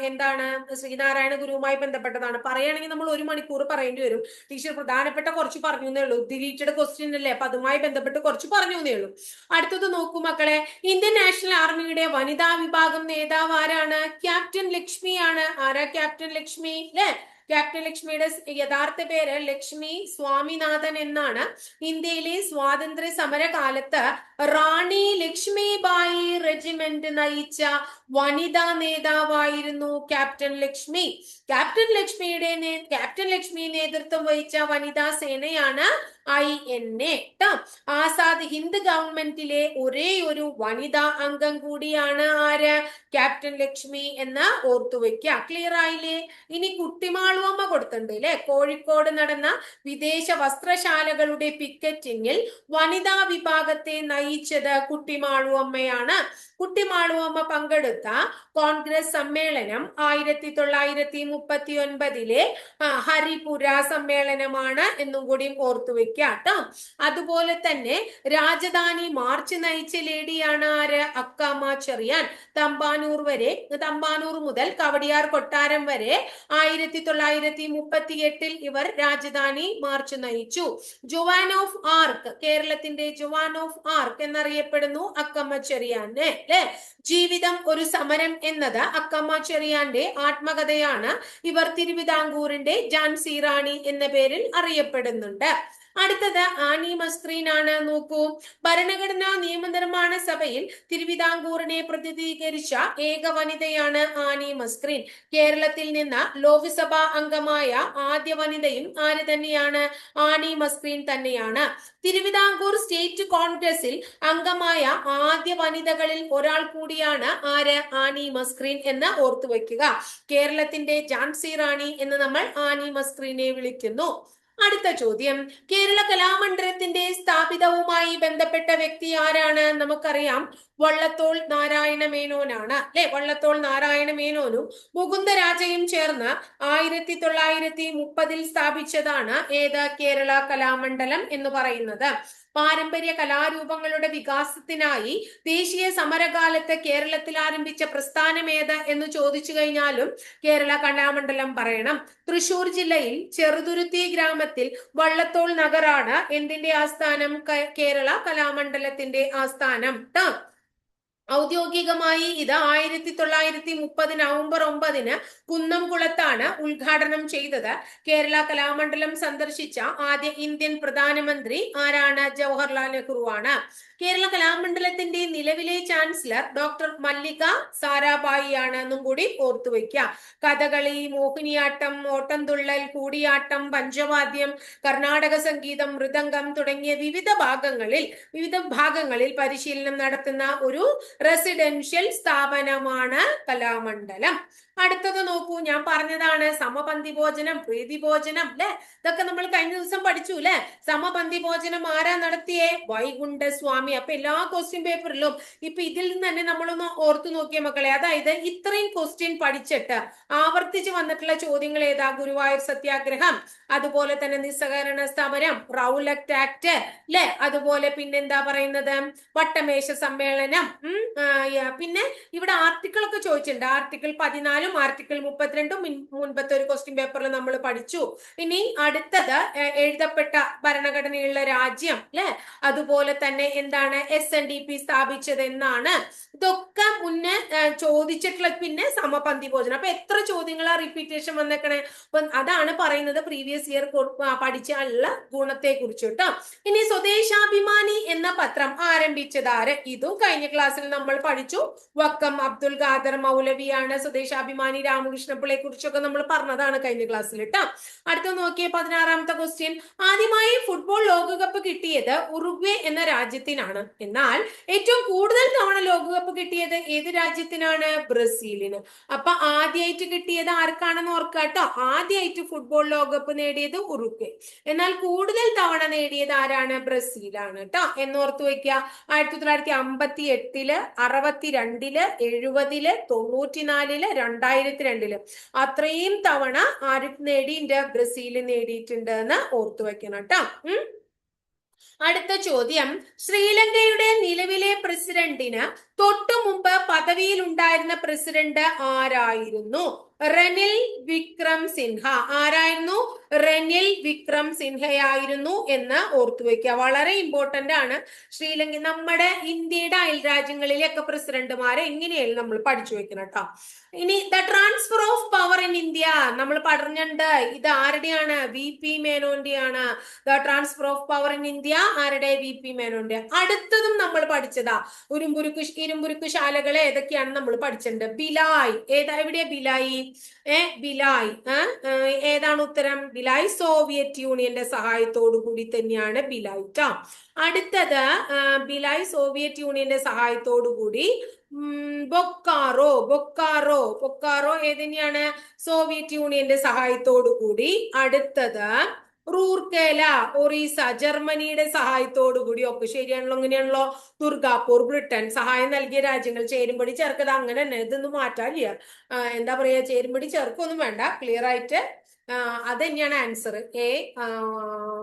എന്താണ് ശ്രീനാരായണ ഗുരുവുമായി ബന്ധപ്പെട്ടതാണ്. പറയുകയാണെങ്കിൽ നമ്മൾ 1 മണിക്കൂർ പറയേണ്ടി വരും. ടീച്ചർ പ്രധാനപ്പെട്ട കുറച്ച് പറഞ്ഞു എന്നേ ഉള്ളൂ. ഡിലീറ്റഡ് ക്വസ്റ്റ്യൻ അല്ലേ, അപ്പൊ അതുമായി ബന്ധപ്പെട്ട് കുറച്ച് പറഞ്ഞു എന്നേ ഉള്ളൂ. അടുത്തത് നോക്കൂ മക്കളെ. ഇന്ത്യൻ നാഷണൽ ആർമിയുടെ വനിതാ വിഭാഗം നേതാവ് ആരാണ്? ക്യാപ്റ്റൻ ലക്ഷ്മിയാണ്. ആരാ ക്യാപ്റ്റൻ ലക്ഷ്മി അല്ലെ? ക്യാപ്റ്റൻ ലക്ഷ്മിയുടെ യഥാർത്ഥ പേര് ലക്ഷ്മി സ്വാമിനാഥൻ എന്നാണ്. ഇന്ത്യയിലെ സ്വാതന്ത്ര്യ സമര കാലത്ത് റാണി ലക്ഷ്മിബായി റെജിമെന്റ് നയിച്ച വനിതാ നേതാവായിരുന്നു ക്യാപ്റ്റൻ ലക്ഷ്മി. ക്യാപ്റ്റൻ ലക്ഷ്മി നേതൃത്വം വഹിച്ച വനിതാ സേനയാണ് INA. ആസാദ് ഹിന്ദ് ഗവൺമെന്റിലെ ഒരേ ഒരു വനിതാ അംഗം കൂടിയാണ് ആര്? ക്യാപ്റ്റൻ ലക്ഷ്മി എന്ന് ഓർത്തുവെക്കുക. ക്ലിയർ ആയില്ലേ? ഇനി കുട്ടിമാളുവമ്മ കൊടുത്തിട്ടുണ്ട് അല്ലെ. കോഴിക്കോട് നടന്ന വിദേശ വസ്ത്രശാലകളുടെ പിക്കറ്റിങ്ങിൽ വനിതാ വിഭാഗത്തെ നയിച്ചത് കുട്ടിമാളുവമ്മയാണ്. കുട്ടിമാളുവമ്മ പങ്കെടുത്ത കോൺഗ്രസ് സമ്മേളനം 1939 ഹരിപുര സമ്മേളനമാണ് എന്നും കൂടി ഓർത്തുവെക്കുക കേട്ടോ. അതുപോലെ തന്നെ രാജധാനി മാർച്ച് നയിച്ച ലേഡിയാണ് ആര്? അക്കാമ ചെറിയാൻ. തമ്പാനൂർ മുതൽ കവടിയാർ കൊട്ടാരം വരെ 1938 ഇവർ രാജധാനി മാർച്ച് നയിച്ചു. ജോവാൻ ഓഫ് ആർക്ക്, കേരളത്തിന്റെ ജോവാൻ ഓഫ് ആർക്ക് എന്നറിയപ്പെടുന്നു അക്കമ്മ ചെറിയാനെ അല്ലെ. ജീവിതം ഒരു സമരം എന്നത് അക്കമ്മ ചെറിയാന്റെ ആത്മകഥയാണ്. ഇവർ തിരുവിതാംകൂറിന്റെ ഝാൻസി റാണി എന്ന പേരിൽ അറിയപ്പെടുന്നുണ്ട്. അടുത്തത് ആനി മസ്ക്രീൻ ആണ്. നോക്കൂ. ഭരണഘടനാ നിയമനിർമ്മാണ സഭയിൽ തിരുവിതാംകൂറിനെ പ്രതിനിധീകരിച്ച ഏക വനിതയാണ് ആനി മസ്ക്രീൻ. കേരളത്തിൽ നിന്ന് ലോക്സഭാ അംഗമായ ആദ്യ വനിതയും ആര് തന്നെയാണ്? ആനി മസ്ക്രീൻ തന്നെയാണ്. തിരുവിതാംകൂർ സ്റ്റേറ്റ് കോൺഗ്രസിൽ അംഗമായ ആദ്യ വനിതകളിൽ ഒരാൾ കൂടിയാണ് ആര്? ആനി മസ്ക്രീൻ എന്ന് ഓർത്തുവെക്കുക. കേരളത്തിന്റെ ഝാൻസി റാണി എന്ന് നമ്മൾ ആനി മസ്ക്രീനെ വിളിക്കുന്നു. അടുത്ത ചോദ്യം, കേരള കലാമണ്ഡലത്തിന്റെ സ്ഥാപിതവുമായി ബന്ധപ്പെട്ട വ്യക്തി ആരാണ്? നമുക്കറിയാം, വള്ളത്തോൾ നാരായണ മേനോനാണ് അല്ലെ. വള്ളത്തോൾ നാരായണ മേനോനും മുകുന്ദരാജയും ചേർന്ന് 1930 സ്ഥാപിച്ചതാണ് ഏത്? കേരള കലാമണ്ഡലം എന്ന് പറയുന്നത്. പാരമ്പര്യ കലാരൂപങ്ങളുടെ വികാസത്തിനായി ദേശീയ സമരകാലത്ത് കേരളത്തിൽ ആരംഭിച്ച പ്രസ്ഥാനം ഏത് എന്ന് ചോദിച്ചു കഴിഞ്ഞാലും കേരള കലാമണ്ഡലം പറയണം. തൃശൂർ ജില്ലയിൽ ചെറുതുരുത്തി ഗ്രാമത്തിൽ വള്ളത്തോൾ നഗറാണ് എന്തിന്റെ ആസ്ഥാനം? കേരള കലാമണ്ഡലത്തിന്റെ ആസ്ഥാനം. ഔദ്യോഗികമായി ഇത് 1930 നവംബർ 9 കുന്നംകുളത്താണ് ഉദ്ഘാടനം ചെയ്തത്. കേരള കലാമണ്ഡലം സന്ദർശിച്ച ആദ്യ ഇന്ത്യൻ പ്രധാനമന്ത്രി ആരാണ്? ജവഹർലാൽ നെഹ്റു ആണ്. കേരള കലാമണ്ഡലത്തിന്റെ നിലവിലെ ചാൻസലർ ഡോക്ടർ മല്ലിക സാരാഭായി ആണ് എന്നും കൂടി ഓർത്തുവെക്കുക. കഥകളി, മോഹിനിയാട്ടം, ഓട്ടംതുള്ളൽ, കൂടിയാട്ടം, പഞ്ചവാദ്യം, കർണാടക സംഗീതം, മൃദംഗം തുടങ്ങിയ വിവിധ ഭാഗങ്ങളിൽ പരിശീലനം നടത്തുന്ന ഒരു റെസിഡൻഷ്യൽ സ്ഥാപനമാണ് കലാമണ്ഡലം. അടുത്തത് നോക്കൂ. ഞാൻ പറഞ്ഞതാണ് സമപന്തി ഭോജനം, പ്രീതി ഭോജനം അല്ലെ. ഇതൊക്കെ നമ്മൾ കഴിഞ്ഞ ദിവസം പഠിച്ചു അല്ലെ. സമപന്തി ഭോജനം ആരാ നടത്തിയേ? വൈകുണ്ഠസ്വാമി. അപ്പൊ എല്ലാ ക്വസ്റ്റ്യൻ പേപ്പറിലും ഇപ്പൊ ഇതിൽ നിന്ന് തന്നെ നമ്മളൊന്ന് ഓർത്തു നോക്കിയ മക്കളെ. അതായത് ഇത്രയും ക്വസ്റ്റ്യൻ പഠിച്ചിട്ട് ആവർത്തിച്ച് വന്നിട്ടുള്ള ചോദ്യങ്ങൾ ഏതാ? ഗുരുവായൂർ സത്യാഗ്രഹം, അതുപോലെ തന്നെ നിസ്സഹകരണ സമരം, റൗലക്ട് ആക്ട് അല്ലെ, അതുപോലെ പിന്നെന്താ പറയുന്നത്, വട്ടമേശ സമ്മേളനം. പിന്നെ ഇവിടെ ആർട്ടിക്കിൾ ഒക്കെ ചോദിച്ചിട്ടുണ്ട്. ആർട്ടിക്കിൾ 14 ആർട്ടിക്കിൾ 32 മുൻപത്തെ ഒരു ക്വസ്റ്റ്യൻ പേപ്പറിൽ നമ്മൾ പഠിച്ചു. ഇനി അടുത്തത് എഴുതപ്പെട്ട ഭരണഘടനയുള്ള രാജ്യം അല്ലെ, അതുപോലെ തന്നെ എന്താണ് SNDP സ്ഥാപിച്ചത് എന്നാണ്. ഇതൊക്കെ മുന്നേ ചോദിച്ചിട്ടുള്ള, പിന്നെ സമപന്തി ഭോജനം. അപ്പൊ എത്ര ചോദ്യങ്ങളാ റിപ്പീറ്റേഷൻ വന്നേക്കണേ? അപ്പൊ അതാണ് പറയുന്നത് പ്രീവിയസ് ഇയർ പഠിച്ചുള്ള ഗുണത്തെ കുറിച്ച് കേട്ടോ. ഇനി സ്വദേശാഭിമാനി എന്ന പത്രം ആരംഭിച്ചത് ആര്? ഇതും കഴിഞ്ഞ ക്ലാസ്സിൽ നമ്മൾ പഠിച്ചു. വക്കം അബ്ദുൽ ഖാദർ മൗലവിയാണ്. സ്വദേശാഭിമാനി രാമകൃഷ്ണപിള്ളയെ കുറിച്ചൊക്കെ നമ്മൾ പറഞ്ഞതാണ് കഴിഞ്ഞ ക്ലാസ്സിൽ കേട്ടോ. അടുത്ത നോക്കിയേ 16ാമത്തെ ക്വസ്റ്റ്യൻ. ആദ്യമായി ഫുട്ബോൾ ലോകകപ്പ് കിട്ടിയത് ഉറുഗ്വേ എന്ന രാജ്യത്തിനാണ്. എന്നാൽ ഏറ്റവും കൂടുതൽ തവണ ലോകകപ്പ് കിട്ടിയത് ഏത് രാജ്യത്തിനാണ്? ബ്രസീലിന്. അപ്പൊ ആദ്യമായിട്ട് കിട്ടിയത് ആർക്കാണെന്ന് ഓർക്കുക കേട്ടോ. ആദ്യമായിട്ട് ഫുട്ബോൾ ലോകകപ്പ് നേടിയത് ഉറുഗ്വേ, എന്നാൽ കൂടുതൽ തവണ നേടിയത് ആരാണ്? ബ്രസീലാണ് കേട്ടോ. എന്നോർത്ത് വെക്കുക. 1958, 62, 70, 94, 2002 അത്രയും തവണ ആര് നേടിയിട്ടുണ്ട്? ബ്രസീൽ നേടിയിട്ടുണ്ട് എന്ന് ഓർത്തു വെക്കണം കേട്ടോ. അടുത്ത ചോദ്യം. ശ്രീലങ്കയുടെ നിലവിലെ പ്രസിഡന്റിന് തൊട്ടു മുമ്പ് പദവിയിൽ ഉണ്ടായിരുന്ന പ്രസിഡന്റ് ആരായിരുന്നു? റനിൽ വിക്രം സിൻഹ. ആരായിരുന്നു? റനിൽ വിക്രം സിൻഹയായിരുന്നു എന്ന് ഓർത്തു വെക്കുക. വളരെ ഇമ്പോർട്ടന്റ് ആണ്. ശ്രീലങ്ക, നമ്മുടെ ഇന്ത്യയുടെ അയൽ രാജ്യങ്ങളിലെയൊക്കെ പ്രസിഡന്റുമാരെ എങ്ങനെയായാലും നമ്മൾ പഠിച്ചു വെക്കണം കേട്ടോ. ഇനി the transfer of power in India നമ്മൾ പറഞ്ഞിട്ടുണ്ട്. ഇത് ആരുടെയാണ്? VP മേനോന്റെയാണ്. The transfer of power in India ആരുടെ? VP മേനോന്റെ. അടുത്തതും നമ്മൾ പഠിച്ചതാ. ഇരുമ്പുരുക്ക് ശാലകളെ ഏതൊക്കെയാണ് നമ്മൾ പഠിച്ചിട്ടുണ്ട്. ബിലായ് എവിടെയാ ബിലായി? ബിലായ് ഏതാണ് ഉത്തരം? ബിലായ് സോവിയറ്റ് യൂണിയന്റെ സഹായത്തോടു കൂടി തന്നെയാണ് ബിലായ് ട്ടോ. അടുത്തത് ബിലായ് സോവിയറ്റ് യൂണിയന്റെ സഹായത്തോടു കൂടി. ബൊക്കാറോ ഏതിനെയാണ്? സോവിയറ്റ് യൂണിയന്റെ സഹായത്തോടു കൂടി. അടുത്തത് റൂർക്കേല ഒറീസ ജർമ്മനിയുടെ സഹായത്തോടു കൂടി. ഒക്കെ ശരിയാണല്ലോ, അങ്ങനെയാണല്ലോ. ദുർഗാപൂർ ബ്രിട്ടൻ സഹായം നൽകിയ രാജ്യങ്ങൾ. ചേരുംപടി ചേർക്കത് അങ്ങനെ തന്നെ, ഇതൊന്നും മാറ്റാനില്ല. എന്താ പറയാ, ചേരുംപടി ചേർക്കൊന്നും വേണ്ട, ക്ലിയർ ആയിട്ട് അത് തന്നെയാണ് ആൻസർ.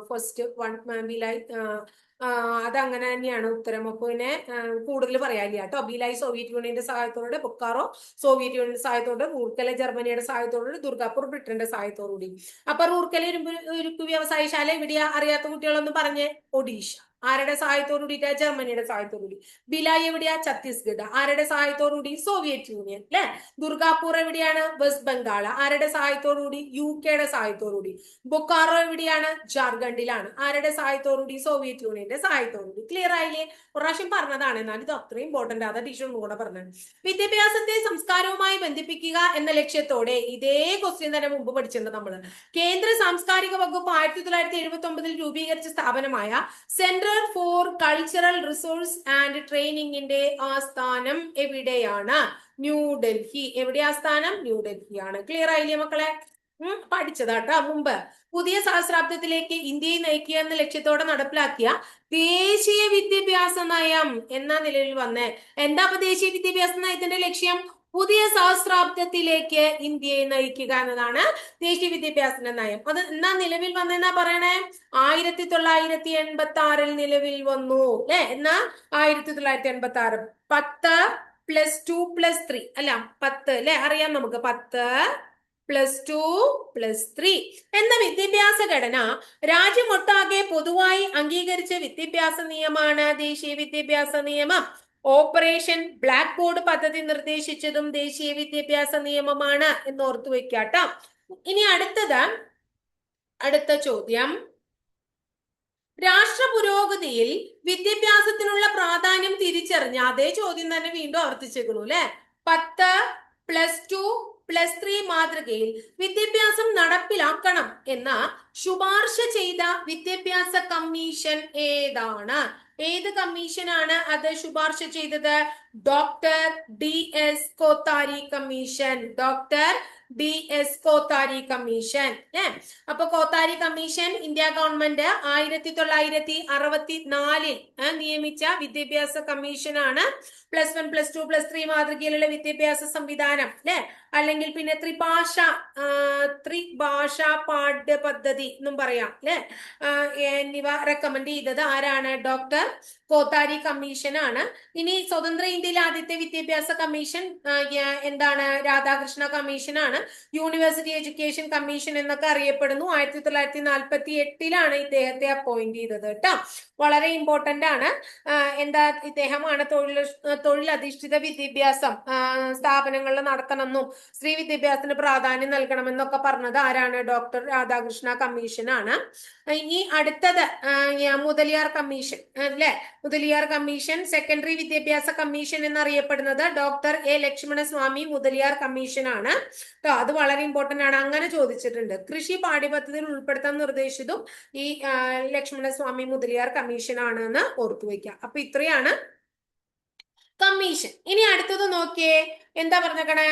ഫസ്റ്റ് വൺ ബിലായ്, അതങ്ങനെ തന്നെയാണ് ഉത്തരം. അപ്പൊ പിന്നെ കൂടുതൽ പറയാനില്ല കേട്ടോ. ബിലായ് സോവിയറ്റ് യൂണിയന്റെ സഹായത്തോടെ, ബൊക്കാറോ സോവിയറ്റ് യൂണിയന്റെ സഹായത്തോടെ, റൂർക്കല ജർമ്മനിയുടെ സഹായത്തോടെ, ദുർഗാപൂർ ബ്രിട്ടന്റെ സഹായത്തോടുകൂടി. അപ്പൊ റൂർക്കല ഇരുമ്പ് വ്യവസായശാല എവിടെയാ? അറിയാത്ത കുട്ടികളൊന്നും പറഞ്ഞേ. ഒഡീഷ. ആരുടെ സഹായത്തോടുകൂടിയിട്ട്? ജർമ്മനിയുടെ സഹായത്തോടുകൂടി. ബിലായ് എവിടെയാ? ഛത്തീസ്ഗഡ്. ആരുടെ സഹായത്തോടുകൂടി? സോവിയറ്റ് യൂണിയൻ അല്ലെ. ദുർഗാപൂർ എവിടെയാണ്? വെസ്റ്റ് ബംഗാൾ. ആരുടെ സഹായത്തോടുകൂടി? UKയുടെ സഹായത്തോടുകൂടി. ബൊക്കാറോ എവിടെയാണ്? ജാർഖണ്ഡിലാണ്. ആരുടെ സഹായത്തോടുകൂടി? സോവിയറ്റ് യൂണിയന്റെ സഹായത്തോടുകൂടി. ക്ലിയർ ആയില്ലേ? പ്രാവശ്യം പറഞ്ഞതാണ്, എന്നാൽ ഇത് അത്രയും ഇമ്പോർട്ടന്റ്. അതാ ടീച്ചർ ഒന്നും കൂടെ പറഞ്ഞത്. വിദ്യാഭ്യാസത്തെ സംസ്കാരവുമായി ബന്ധിപ്പിക്കുക എന്ന ലക്ഷ്യത്തോടെ ഇതേ ക്വസ്റ്റ്യൻ തന്നെ മുമ്പ് പഠിച്ചിട്ടുണ്ട് നമ്മള്. കേന്ദ്ര സാംസ്കാരിക വകുപ്പ് 1979 രൂപീകരിച്ച സ്ഥാപനമായ centre for cultural resource and ട്രെയിനിങ്ങിന്റെ ആസ്ഥാനം എവിടെയാണ്? ന്യൂഡൽഹി. എവിടെ ആസ്ഥാനം? ന്യൂഡൽഹിയാണ്. ക്ലിയർ ആയില്ലേ മക്കളെ? പഠിച്ചതാട്ടോ മുമ്പ്. പുതിയ സഹസ്രാബ്ദത്തിലേക്ക് ഇന്ത്യയെ നയിക്കുക എന്ന ലക്ഷ്യത്തോടെ നടപ്പിലാക്കിയ ദേശീയ വിദ്യാഭ്യാസ നയം എന്ന നിലയിൽ വന്നേ. എന്താ അപ്പൊ ദേശീയ വിദ്യാഭ്യാസ നയത്തിന്റെ ലക്ഷ്യം? പുതിയ സഹസ്രാബ്ദത്തിലേക്ക് ഇന്ത്യയെ നയിക്കുക എന്നതാണ് ദേശീയ വിദ്യാഭ്യാസ നയം. അത് എന്നാ നിലവിൽ വന്നെന്നാ പറയണേ? 1986 നിലവിൽ വന്നു അല്ലെ. എന്നാ 1986 10 + 2 + 3 അല്ല 10 അല്ലെ, അറിയാം നമുക്ക്. 10 + 2 + 3 എന്ന വിദ്യാഭ്യാസ ഘടന രാജ്യമൊട്ടാകെ പൊതുവായി അംഗീകരിച്ച വിദ്യാഭ്യാസ നിയമമാണ് ദേശീയ വിദ്യാഭ്യാസ നിയമം. ഓപ്പറേഷൻ ബ്ലാക്ക് ബോർഡ് പദ്ധതി നിർദ്ദേശിച്ചതും ദേശീയ വിദ്യാഭ്യാസ നിയമമാണ് എന്ന് ഓർത്തു വെക്കാട്ടോ. ഇനി അടുത്ത ചോദ്യം. രാഷ്ട്ര പുരോഗതിയിൽ വിദ്യാഭ്യാസത്തിനുള്ള പ്രാധാന്യം തിരിച്ചറിഞ്ഞ അതേ ചോദ്യം തന്നെ വീണ്ടും ആവർത്തിച്ചേക്കണു അല്ലെ. 10 + 2 + 3 മാതൃകയിൽ വിദ്യാഭ്യാസം നടപ്പിലാക്കണം എന്ന ശുപാർശ ചെയ്ത വിദ്യാഭ്യാസ കമ്മീഷൻ ഏതാണ്? ഏത് കമ്മീഷനാണ് അത് ശുപാർശ ചെയ്തത്? Doctor DS Kothari commission. Doctor DS Kothari commission. അപ്പൊ കോത്താരി കമ്മീഷൻ ഇന്ത്യ ഗവൺമെന്റ് 1964 നിയമിച്ച വിദ്യാഭ്യാസ കമ്മീഷനാണ്. +1 +2 +3 മാതൃകയിലുള്ള വിദ്യാഭ്യാസ സംവിധാനം അല്ലെ. അല്ലെങ്കിൽ പിന്നെ ത്രിഭാഷ പാഠ്യ പദ്ധതി എന്നും പറയാം അല്ലെ. എന്നിവ റെക്കമെൻഡ് ചെയ്തത് ആരാണ്? ഡോക്ടർ കോത്താരി കമ്മീഷൻ ആണ്. ഇനി സ്വതന്ത്ര ഇന്ത്യയിലെ ആദ്യത്തെ വിദ്യാഭ്യാസ കമ്മീഷൻ എന്താണ്? രാധാകൃഷ്ണ കമ്മീഷൻ ആണ്. യൂണിവേഴ്സിറ്റി എഡ്യൂക്കേഷൻ കമ്മീഷൻ എന്നൊക്കെ അറിയപ്പെടുന്നു. 1948 ഇദ്ദേഹത്തെ അപ്പോയിന്റ് ചെയ്തത് കേട്ടോ. വളരെ ഇമ്പോർട്ടന്റ് ആണ്. എന്താ? ഇദ്ദേഹമാണ് തൊഴിലധിഷ്ഠിത വിദ്യാഭ്യാസം സ്ഥാപനങ്ങളിൽ നടത്തണമെന്നും സ്ത്രീ വിദ്യാഭ്യാസത്തിന് പ്രാധാന്യം നൽകണമെന്നൊക്കെ പറഞ്ഞത് ആരാണ്? ഡോക്ടർ രാധാകൃഷ്ണ കമ്മീഷൻ ആണ്. ഇനി അടുത്തത് മുതലിയാർ കമ്മീഷൻ അല്ലെ. മുതലിയാർ കമ്മീഷൻ സെക്കൻഡറി വിദ്യാഭ്യാസ കമ്മീഷൻ എന്നറിയപ്പെടുന്നത് doctor A Lakshmanaswami Mudaliar commission ആണ് കേട്ടോ. അത് വളരെ ഇമ്പോർട്ടന്റ് ആണ്, അങ്ങനെ ചോദിച്ചിട്ടുണ്ട്. കൃഷി പാഠ്യപദ്ധതിയിൽ ഉൾപ്പെടുത്താൻ നിർദ്ദേശിച്ചതും ഈ ലക്ഷ്മണസ്വാമി മുതലിയാർ കമ്മീഷൻ ആണ് എന്ന് ഓർത്തു വെക്കാം. അപ്പൊ ഇത്രയാണ് കമ്മീഷൻ. ഇനി അടുത്തത് നോക്കിയേ, എന്താ പറഞ്ഞേക്കണേ?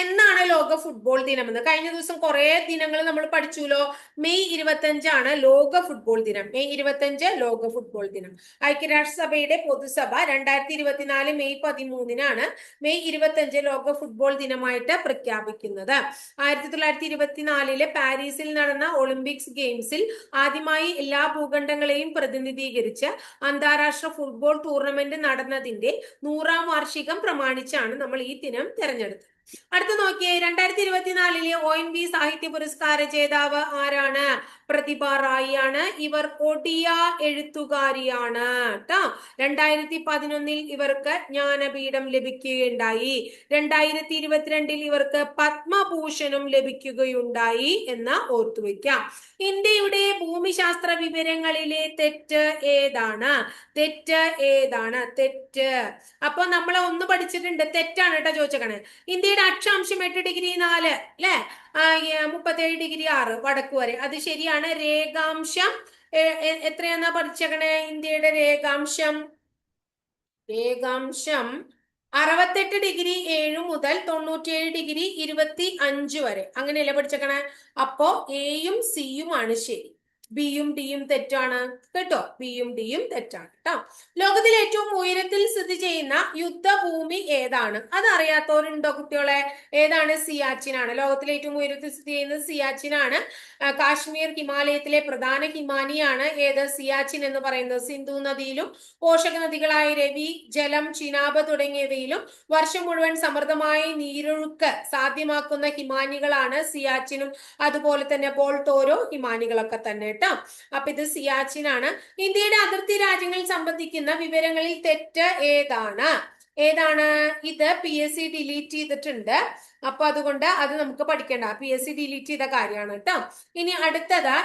എന്നാണ് ലോക ഫുട്ബോൾ ദിനം എന്ന്. കഴിഞ്ഞ ദിവസം കുറെ ദിനങ്ങൾ നമ്മൾ പഠിച്ചുല്ലോ. മെയ് 25 ലോക ഫുട്ബോൾ ദിനം. മെയ് 25 ലോക ഫുട്ബോൾ ദിനം. ഐക്യരാഷ്ട്രസഭയുടെ പൊതുസഭ 2024 മെയ് 13 മെയ് 25 ലോക ഫുട്ബോൾ ദിനമായിട്ട് പ്രഖ്യാപിക്കുന്നത്. 1924 പാരീസിൽ നടന്ന ഒളിമ്പിക്സ് ഗെയിംസിൽ ആദ്യമായി എല്ലാ ഭൂഖണ്ഡങ്ങളെയും പ്രതിനിധീകരിച്ച് അന്താരാഷ്ട്ര ഫുട്ബോൾ ടൂർണമെന്റ് നടന്നതിന്റെ 100ാം വാർഷികം പ്രമാണിച്ചാണ് നമ്മൾ ഈ ദിനം തെരഞ്ഞെടുത്തത്. അടുത്ത നോക്കിയേ, 2024 ONV സാഹിത്യ പുരസ്കാര ജേതാവ് ആരാണ്? പ്രതിഭ റായി ആണ്. ഇവർ ഒഡിയ എഴുത്തുകാരിയാണ് കേട്ടോ. 2011 ഇവർക്ക് ജ്ഞാനപീഠം ലഭിക്കുകയുണ്ടായി. 2022 ഇവർക്ക് പത്മഭൂഷണം ലഭിക്കുകയുണ്ടായി എന്ന് ഓർത്തുവെക്കാം. ഇന്ത്യയുടെ ഭൂമിശാസ്ത്ര വിവരങ്ങളിലെ തെറ്റ് ഏതാണ്? തെറ്റ്. അപ്പൊ നമ്മൾ ഒന്ന് പഠിച്ചിട്ടുണ്ട്, തെറ്റാണ് കേട്ടോ ചോദിച്ചേക്കണേ. ഇന്ത്യയുടെ അക്ഷാംശം 8°4 അല്ലെ, 37°6 വടക്ക് വരെ. അത് ശരിയാണ്. രേഖാംശം എത്രയാന്നാ പഠിച്ചേക്കണേ? ഇന്ത്യയുടെ രേഖാംശം 68°7 മുതൽ 97°25 വരെ. അങ്ങനെയല്ലേ പഠിച്ചേക്കണേ? അപ്പോ എയും സിയും ആണ് ശരി, ബിയും ഡിയും തെറ്റാണ് കേട്ടോ. ബിയും ഡിയും തെറ്റാണ് കേട്ടോ. ലോകത്തിലെ ഏറ്റവും ഉയരത്തിൽ സ്ഥിതി ചെയ്യുന്ന യുദ്ധഭൂമി ഏതാണ്? അത് അറിയാത്തവരുണ്ടോ കുട്ടികളെ? ഏതാണ്? സിയാച്ചിൻ ആണ്. ലോകത്തിലെ ഏറ്റവും ഉയരത്തിൽ സ്ഥിതി ചെയ്യുന്നത് സിയാച്ചിൻ ആണ്. കാശ്മീർ ഹിമാലയത്തിലെ പ്രധാന ഹിമാനിയാണ് ഏത്? സിയാച്ചിൻ എന്ന് പറയുന്നത്. സിന്ധു നദിയിലും പോഷക നദികളായ രവി, ജലം, ചിനാബ് തുടങ്ങിയവയിലും വർഷം മുഴുവൻ സമൃദ്ധമായ നീരൊഴുക്ക് സാധ്യമാക്കുന്ന ഹിമാനികളാണ് സിയാച്ചിനും അതുപോലെ തന്നെ പോൾട്ടോരോ ഹിമാനികളൊക്കെ തന്നെ കേട്ടോ. അപ്പൊ ഇത് സിയാച്ചിൻ ആണ്. ഇന്ത്യയുടെ അതിർത്തി രാജ്യങ്ങൾ സംബന്ധിക്കുന്ന വിവരങ്ങളിൽ തെറ്റ് ഏതാണ്? ഇത് PSC ഡിലീറ്റ് ചെയ്തിട്ടുണ്ട്. അപ്പൊ അതുകൊണ്ട് അത് നമുക്ക് പഠിക്കേണ്ട. PSC ഡിലീറ്റ് ചെയ്ത കാര്യമാണ് കേട്ടോ. ഇനി അടുത്തത്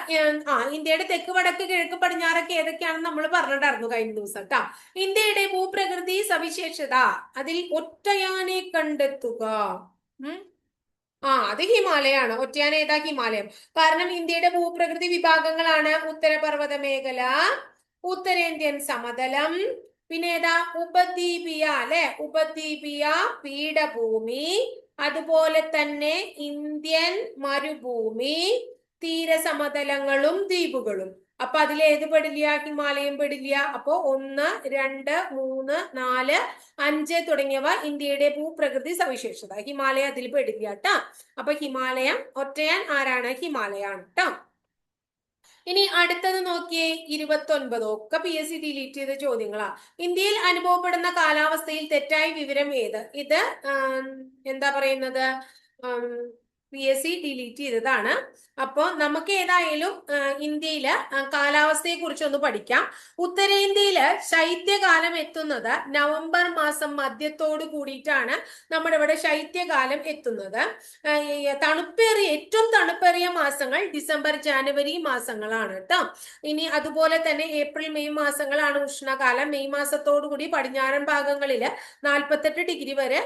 ഇന്ത്യയുടെ തെക്ക് വടക്ക് കിഴക്ക് പടിഞ്ഞാറൊക്കെ ഏതൊക്കെയാണെന്ന് നമ്മൾ പറഞ്ഞിട്ടായിരുന്നു കഴിഞ്ഞ ദിവസം കേട്ടോ. ഇന്ത്യയുടെ ഭൂപ്രകൃതി സവിശേഷത, അതിൽ ഒറ്റയാനെ കണ്ടെത്തുക. അത് ഹിമാലയാണ്. ഒറ്റയാൻ ഏതാ? ഹിമാലയം. കാരണം ഇന്ത്യയുടെ ഭൂപ്രകൃതി വിഭാഗങ്ങളാണ് ഉത്തരപർവ്വത മേഖല, ഉത്തരേന്ത്യൻ സമതലം, പിന്നെ ഏതാ? ഉപദ്വീപീയ അല്ലെ, ഉപദ്വീപീയ പീഠഭൂമി, അതുപോലെ തന്നെ ഇന്ത്യൻ മരുഭൂമി, തീരസമതലങ്ങളും ദ്വീപുകളും. അപ്പൊ അതിൽ ഏത് പെടില്ല? ഹിമാലയം പെടില്ല. അപ്പോ 1, 2, 3, 4, 5 തുടങ്ങിയവ ഇന്ത്യയുടെ ഭൂപ്രകൃതി സവിശേഷത. ഹിമാലയം അതിൽ പെടില്ല കേട്ടോ. അപ്പൊ ഹിമാലയം, ഒറ്റയാൻ ആരാണ്? ഹിമാലയാണ് കേട്ടോ. ഇനി അടുത്തത് നോക്കിയേ, 29 ഒക്കെ PSC ഡിലീറ്റ് ചെയ്ത ചോദ്യങ്ങളാ. ഇന്ത്യയിൽ അനുഭവപ്പെടുന്ന കാലാവസ്ഥയിൽ തെറ്റായ വിവരം ഏത്? ഇത് എന്താ പറയുന്നത്? PSC ഡിലീറ്റ് ചെയ്തതാണ്. അപ്പൊ നമുക്ക് ഏതായാലും ഇന്ത്യയില് കാലാവസ്ഥയെ കുറിച്ച് ഒന്ന് പഠിക്കാം. ഉത്തരേന്ത്യയില് ശൈത്യകാലം എത്തുന്നത് നവംബർ മാസം മധ്യത്തോട് കൂടിയിട്ടാണ് നമ്മുടെ ഇവിടെ ശൈത്യകാലം എത്തുന്നത്. ഏറ്റവും തണുപ്പേറിയ മാസങ്ങൾ ഡിസംബർ ജനുവരി മാസങ്ങളാണ് കേട്ടോ. ഇനി അതുപോലെ തന്നെ ഏപ്രിൽ മെയ് മാസങ്ങളാണ് ഉഷ്ണകാലം. മെയ് മാസത്തോടു കൂടി പടിഞ്ഞാറൻ ഭാഗങ്ങളില് 48 ഡിഗ്രി വരെ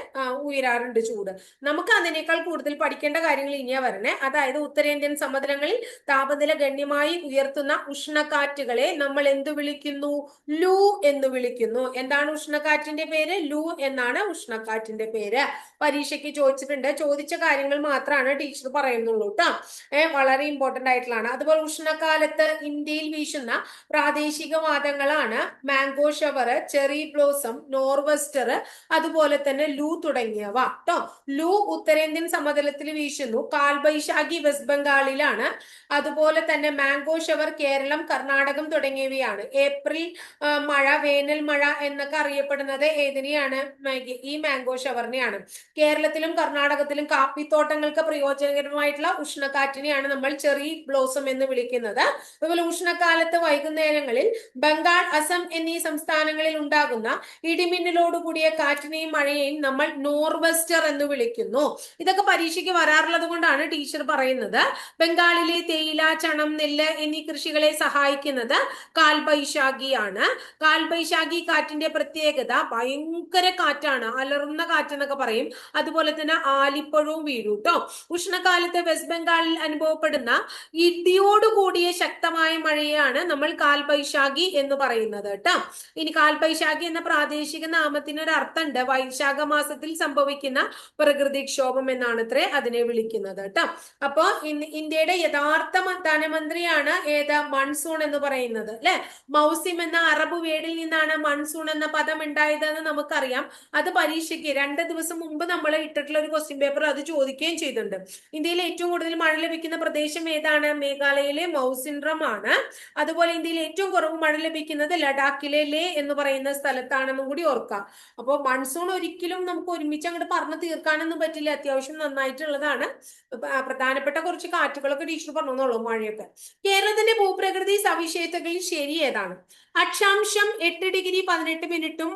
ഉയരാറുണ്ട് ചൂട്. നമുക്ക് അതിനേക്കാൾ കൂടുതൽ പഠിക്കേണ്ട കാര്യങ്ങൾ ഇനിയാ വരണേ. അതായത് ഉത്തരേന്ത്യൻ സമതലങ്ങളിൽ താപനില ഗണ്യമായി ഉയർത്തുന്ന ഉഷ്ണക്കാറ്റുകളെ നമ്മൾ എന്ത് വിളിക്കുന്നു? ലൂ എന്ന് വിളിക്കുന്നു. എന്താണ് ഉഷ്ണക്കാറ്റിന്റെ പേര്? ലൂ എന്നാണ് ഉഷ്ണക്കാറ്റിന്റെ പേര്. പരീക്ഷയ്ക്ക് ചോദിച്ചിട്ടുണ്ട്. ചോദിച്ച കാര്യങ്ങൾ മാത്രമാണ് ടീച്ചർ പറയുന്നുള്ളൂ കേട്ടോ. വളരെ ഇമ്പോർട്ടന്റ് ആയിട്ടുള്ളതാണ്. അതുപോലെ ഉഷ്ണകാലത്ത് ഇന്ത്യയിൽ വീശുന്ന പ്രാദേശിക വാദങ്ങളാണ് mango shower, cherry blossom, norwester, അതുപോലെ തന്നെ ലൂ തുടങ്ങിയവ കേട്ടോ. ലൂ ഉത്തരേന്ത്യൻ സമതലത്തിൽ വീശുന്നു. കാൽബൈശാഖി വെസ്റ്റ് ബംഗാളിലാണ്. അതുപോലെ തന്നെ മാംഗോ ഷവർ കേരളം, കർണാടകം തുടങ്ങിയവയാണ്. ഏപ്രിൽ മഴ, വേനൽ മഴ എന്നൊക്കെ അറിയപ്പെടുന്നത് ഏതിനെയാണ്? ഈ മാംഗോ ഷവറിനെയാണ്. കേരളത്തിലും കർണാടകത്തിലും കാപ്പിത്തോട്ടങ്ങൾക്ക് പ്രയോജനകരമായിട്ടുള്ള ഉഷ്ണക്കാറ്റിനെയാണ് നമ്മൾ ചെറി ബ്ലോസം എന്ന് വിളിക്കുന്നത്. അതുപോലെ ഉഷ്ണകാലത്ത് വൈകുന്നേരങ്ങളിൽ ബംഗാൾ, അസം എന്നീ സംസ്ഥാനങ്ങളിൽ ഉണ്ടാകുന്ന ഇടിമിന്നലോടുകൂടിയ കാറ്റിനെയും മഴയെയും നമ്മൾ നോർവെസ്റ്റർ എന്ന് വിളിക്കുന്നു. ഇതൊക്കെ പരീക്ഷയ്ക്ക് വരാറുള്ളത് കൊണ്ടാണ് ടീച്ചർ പറയുന്നത്. ബംഗാളിലെ തേയില, ചണം, നെല്ല് എന്നീ കൃഷികളെ സഹായിക്കുന്നത് കാൽബൈശാഖിയാണ്. കാൽബൈശാഖി കാറ്റിന്റെ പ്രത്യേകത ഭയങ്കര കാറ്റാണ്, അലറുന്ന കാറ്റെന്നൊക്കെ പറയും. അതുപോലെ തന്നെ ആലിപ്പഴവും വീഴും കേട്ടോ. ഉഷ്ണകാലത്ത് വെസ്റ്റ് ബംഗാളിൽ അനുഭവപ്പെടുന്ന ഇടിയോടുകൂടിയ ശക്തമായ മഴയാണ് നമ്മൾ കാൽബൈശാഖി എന്ന് പറയുന്നത് കേട്ടോ. ഇനി കാൽബൈശാഖി എന്ന പ്രാദേശിക നാമത്തിന് ഒരു അർത്ഥമുണ്ട്. വൈശാഖ മാസത്തിൽ സംഭവിക്കുന്ന പ്രകൃതിക്ഷോഭം എന്നാണ് അത്രേ അതിനെ വിളിക്കുന്നത് കേട്ടോ. അപ്പോ ഇന്ത്യയുടെ യഥാർത്ഥ ധനമന്ത്രിയാണ് ഏത്? മൺസൂൺ എന്ന് പറയുന്നത് അല്ലെ. മൗസിം എന്ന അറബ് വേർഡിൽ നിന്നാണ് മൺസൂൺ എന്ന പദം ഉണ്ടായതെന്ന് നമുക്കറിയാം. അത് പരീക്ഷയ്ക്ക് 2 ദിവസം മുമ്പ് നമ്മൾ ഇട്ടിട്ടുള്ള ഒരു ക്വസ്റ്റ്യൻ പേപ്പർ അത് ചോദിക്കുകയും ചെയ്തിട്ടുണ്ട്. ഇന്ത്യയിൽ ഏറ്റവും കൂടുതൽ മഴ ലഭിക്കുന്ന പ്രദേശം ഏതാണ്? മേഘാലയയിലെ മൗസിൻഡ്രം ആണ്. അതുപോലെ ഇന്ത്യയിൽ ഏറ്റവും കുറവ് മഴ ലഭിക്കുന്നത് ലഡാക്കിലെ ലേ എന്ന് പറയുന്ന സ്ഥലത്താണെന്നും കൂടി ഓർക്കാം. അപ്പോൾ മൺസൂൺ ഒരിക്കലും നമുക്ക് ഒരുമിച്ച് അങ്ങോട്ട് പറഞ്ഞു തീർക്കാനൊന്നും പറ്റില്ല. അത്യാവശ്യം നന്നായിട്ടുള്ളതാണ്. പ്രധാനപ്പെട്ട കുറച്ച് കാറ്റുകളൊക്കെ ടീച്ചർ പറഞ്ഞോളൂ. മഴയൊക്കെ. കേരളത്തിന്റെ ഭൂപ്രകൃതി സവിശേഷതകളിൽ ശരി ഏതാണ്? അക്ഷാംശം 8°18'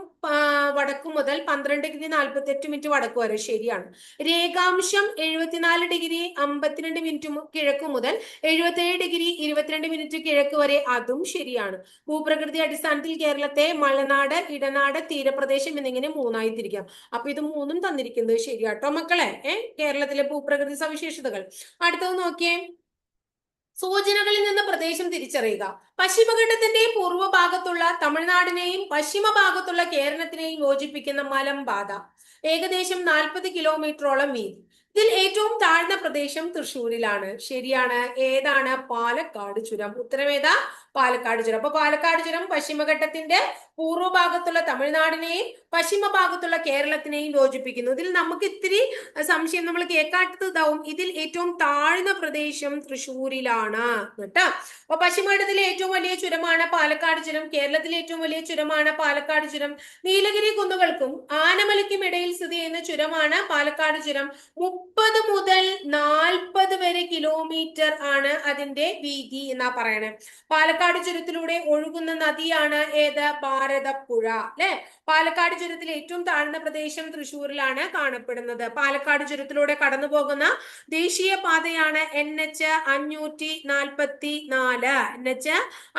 വടക്കു മുതൽ 12°48' വടക്കു വരെ ശരിയാണ്. രേഖാംശം 74°52' കിഴക്കു മുതൽ 77°22' കിഴക്ക് വരെ അതും ശരിയാണ്. ഭൂപ്രകൃതി അടിസ്ഥാനത്തിൽ കേരളത്തെ മലനാട്, ഇടനാട്, തീരപ്രദേശം എന്നിങ്ങനെ 3ആയി തിരിക്കാം. അപ്പൊ ഇത് 3ഉം തന്നിരിക്കുന്നത് ശരിയാട്ടോ മക്കളെ. കേരളത്തിലെ ഭൂപ്രകൃതി സവിശേഷതകൾ. അടുത്തത് നോക്കിയേ. സൂചനകളിൽ നിന്ന് പ്രദേശം തിരിച്ചറിയുക. പശ്ചിമഘട്ടത്തിന്റെ പൂർവ്വഭാഗത്തുള്ള തമിഴ്നാടിനെയും പശ്ചിമ ഭാഗത്തുള്ള കേരളത്തിനെയും യോജിപ്പിക്കുന്ന മലമ്പാത ഏകദേശം 40 കിലോമീറ്ററോളം വീതി. ഇതിൽ ഏറ്റവും താഴ്ന്ന പ്രദേശം തൃശ്ശൂരിലാണ്. ശരിയാണ്. ഏതാണ്? പാലക്കാട് ചുരം. ഉത്തരമേതാ? പാലക്കാട് ചുരം. അപ്പൊ പാലക്കാട് ചുരം പശ്ചിമഘട്ടത്തിന്റെ പൂർവ്വഭാഗത്തുള്ള തമിഴ്നാടിനെയും പശ്ചിമ ഭാഗത്തുള്ള കേരളത്തിനെയും യോജിപ്പിക്കുന്നു. ഇതിൽ നമുക്ക് ഇത്തിരി സംശയം നമ്മൾ കേൾക്കാത്തതാവും. ഇതിൽ ഏറ്റവും താഴ്ന്ന പ്രദേശം തൃശ്ശൂരിലാണ് കേട്ടോ. അപ്പൊ പശ്ചിമഘട്ടത്തിലെ ഏറ്റവും വലിയ ചുരമാണ് പാലക്കാട് ചുരം. കേരളത്തിലെ ഏറ്റവും വലിയ ചുരമാണ് പാലക്കാട് ചുരം. നീലഗിരി കുന്നുകൾക്കും ആനമലയ്ക്കും ഇടയിൽ സ്ഥിതി ചെയ്യുന്ന ചുരമാണ് പാലക്കാട് ചുരം. 30 മുതൽ 40 വരെ കിലോമീറ്റർ ആണ് അതിന്റെ വീതി എന്നാ പറയണേ. പാലക്കാട് ചുരത്തിലൂടെ ഒഴുകുന്ന നദിയാണ് ഏത്? ഭാരതപ്പുഴ അല്ലെ. പാലക്കാട് ചുരത്തിലെ ഏറ്റവും താഴ്ന്ന പ്രദേശം തൃശ്ശൂരിലാണ് കാണപ്പെടുന്നത്. പാലക്കാട് ചുരത്തിലൂടെ കടന്നു പോകുന്ന ദേശീയ പാതയാണ് NH 544. NH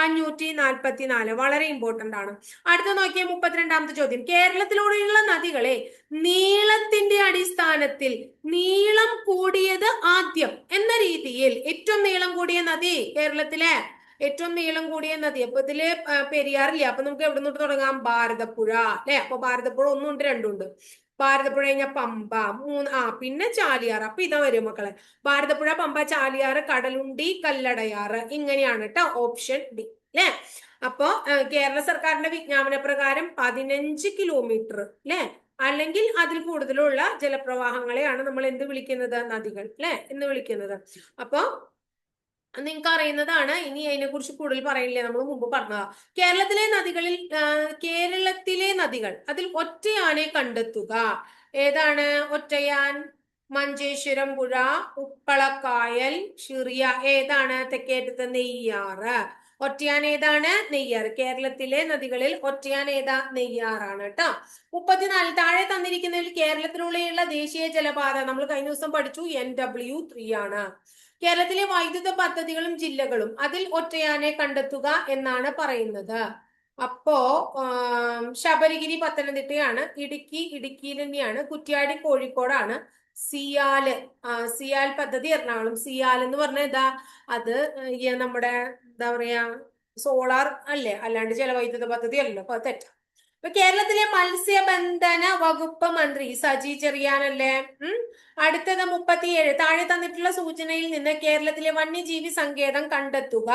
544 വളരെ ഇമ്പോർട്ടന്റ് ആണ്. അടുത്ത നോക്കിയ 32ാമത്തെ ചോദ്യം. കേരളത്തിലൂടെയുള്ള നദികളെ നീളത്തിന്റെ അടിസ്ഥാനത്തിൽ നീളം കൂടിയത് ആദ്യം എന്ന രീതിയിൽ ഏറ്റവും നീളം കൂടിയ നദി കേരളത്തിലെ ഏറ്റവും നീളം കൂടിയ നദി. അപ്പൊ ഇതില് പെരിയാറില്ല. അപ്പൊ നമുക്ക് എവിടെ നിന്നിട്ട് തുടങ്ങാം? ഭാരതപ്പുഴ അല്ലെ. അപ്പൊ ഭാരതപ്പുഴ 1 ഉണ്ട് 2 ഉണ്ട്. ഭാരതപ്പുഴ കഴിഞ്ഞാൽ പമ്പ 3 പിന്നെ ചാലിയാർ. അപ്പൊ ഇതാ വരും മക്കളെ. ഭാരതപ്പുഴ, പമ്പ, ചാലിയാർ, കടലുണ്ടി, കല്ലടയാറ്. ഇങ്ങനെയാണ് കേട്ടോ. ഓപ്ഷൻ ഡി അല്ലെ. അപ്പൊ കേരള സർക്കാരിന്റെ വിജ്ഞാപന പ്രകാരം 15 കിലോമീറ്റർ അല്ലെ അല്ലെങ്കിൽ അതിൽ കൂടുതലുള്ള ജലപ്രവാഹങ്ങളെയാണ് നമ്മൾ എന്ത് വിളിക്കുന്നത്? നദികൾ അല്ലെ എന്ന് വിളിക്കുന്നത്. അപ്പൊ നിങ്ങൾക്ക് അറിയുന്നതാണ്. ഇനി അതിനെ കുറിച്ച് കൂടുതൽ പറയില്ലേ, നമ്മൾ മുമ്പ് പറഞ്ഞതാ. കേരളത്തിലെ നദികൾ അതിൽ ഒറ്റയാനെ കണ്ടെത്തുക. ഏതാണ് ഒറ്റയാൻ? മഞ്ചേശ്വരം പുഴ, ഉപ്പളക്കായൽ, ഷിറിയ. ഏതാണ്? തെക്കേറ്റത്തെ നെയ്യാറ്. ഒറ്റയാൻ ഏതാണ്? നെയ്യാറ്. കേരളത്തിലെ നദികളിൽ ഒറ്റയാൻ ഏതാ? നെയ്യാറാണ് കേട്ടോ. 34 താഴെ തന്നിരിക്കുന്നതിൽ കേരളത്തിനുള്ളിലുള്ള ദേശീയ ജലപാത നമ്മൾ കഴിഞ്ഞ ദിവസം പഠിച്ചു. NW3 ആണ്. കേരളത്തിലെ വൈദ്യുത പദ്ധതികളും ജില്ലകളും അതിൽ ഒറ്റയാനെ കണ്ടെത്തുക എന്നാണ് പറയുന്നത്. അപ്പോ ശബരിഗിരി പത്തനംതിട്ടയാണ്. ഇടുക്കിയിൽ തന്നെയാണ്. കുറ്റ്യാടി കോഴിക്കോടാണ്. സിയാല് സിയാൽ പദ്ധതി എറണാകുളം. സിയാൽ എന്ന് പറഞ്ഞ ഇതാ അത് നമ്മുടെ എന്താ പറയാ സോളാർ അല്ലേ, അല്ലാണ്ട് ജലവൈദ്യുത പദ്ധതി അല്ലല്ലോ, അപ്പൊ തെറ്റാ. ഇപ്പൊ കേരളത്തിലെ മത്സ്യബന്ധന വകുപ്പ് മന്ത്രി സജി ചെറിയാനല്ലേ. അടുത്തത് 37. താഴെ തന്നിട്ടുള്ള സൂചനയിൽ നിന്ന് കേരളത്തിലെ വന്യജീവി സങ്കേതം കണ്ടെത്തുക.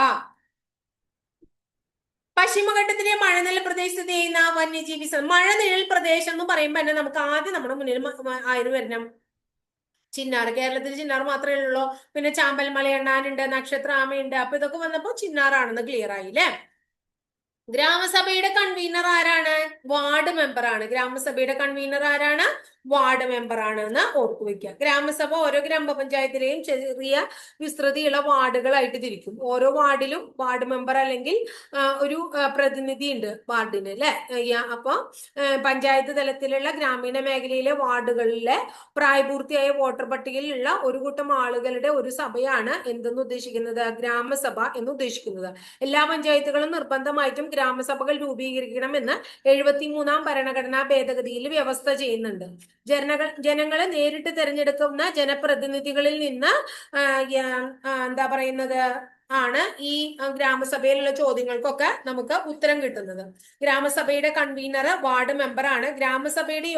പശ്ചിമഘട്ടത്തിലെ മഴനിഴൽ പ്രദേശത്ത് സ്ഥിതി ചെയ്യുന്ന വന്യജീവി മഴനിഴൽ പ്രദേശം എന്ന് പറയുമ്പോൾ തന്നെ നമുക്ക് ആദ്യം നമ്മുടെ മുന്നിൽ ആര് വരണം? ചിന്നാർ. കേരളത്തിൽ ചിന്നാർ മാത്രമേ ഉള്ളൂ. പിന്നെ ചാമ്പൽ മലയണ്ണാനുണ്ട്, നക്ഷത്രാമയുണ്ട്. അപ്പൊ ഇതൊക്കെ വന്നപ്പോ ചിന്നാറാണെന്ന് ക്ലിയർ ആയില്ലേ. ഗ്രാമസഭയുടെ കൺവീനർ ആരാണ്? വാർഡ് മെമ്പർ ആണ്. ഗ്രാമസഭയുടെ കൺവീനർ ആരാണ്? വാർഡ് മെമ്പർ ആണ് എന്ന് ഓർത്തു വെക്കുക. ഗ്രാമസഭ ഓരോ ഗ്രാമപഞ്ചായത്തിലെയും ചെറിയ വിസ്തൃതിയുള്ള വാർഡുകളായിട്ട് തിരിക്കും. ഓരോ വാർഡിലും വാർഡ് മെമ്പർ അല്ലെങ്കിൽ ഒരു പ്രതിനിധി ഉണ്ട് വാർഡിന് അല്ലെ. അപ്പൊ പഞ്ചായത്ത് തലത്തിലുള്ള ഗ്രാമീണ മേഖലയിലെ വാർഡുകളിലെ പ്രായപൂർത്തിയായ വോട്ടർ പട്ടികയിലുള്ള ഒരു കൂട്ടം ആളുകളുടെ ഒരു സഭയാണ് എന്തെന്ന് ഉദ്ദേശിക്കുന്നത്? ഗ്രാമസഭ എന്ന് ഉദ്ദേശിക്കുന്നത്. എല്ലാ പഞ്ചായത്തുകളും നിർബന്ധമായിട്ടും ഗ്രാമസഭകൾ രൂപീകരിക്കണമെന്ന് 73-ാം ഭരണഘടനാ ഭേദഗതിയിൽ വ്യവസ്ഥ ചെയ്യുന്നുണ്ട്. ജനങ്ങളെ നേരിട്ട് തിരഞ്ഞെടുക്കുന്ന ജനപ്രതിനിധികളിൽ നിന്ന് എന്താ പറയുന്നത് ആണ് ഈ ഗ്രാമസഭയിലുള്ള ചോദ്യങ്ങൾക്കൊക്കെ നമുക്ക് ഉത്തരം കിട്ടുന്നത്. ഗ്രാമസഭയുടെ കൺവീനർ വാർഡ് മെമ്പർ ആണ്. ഗ്രാമസഭയുടെ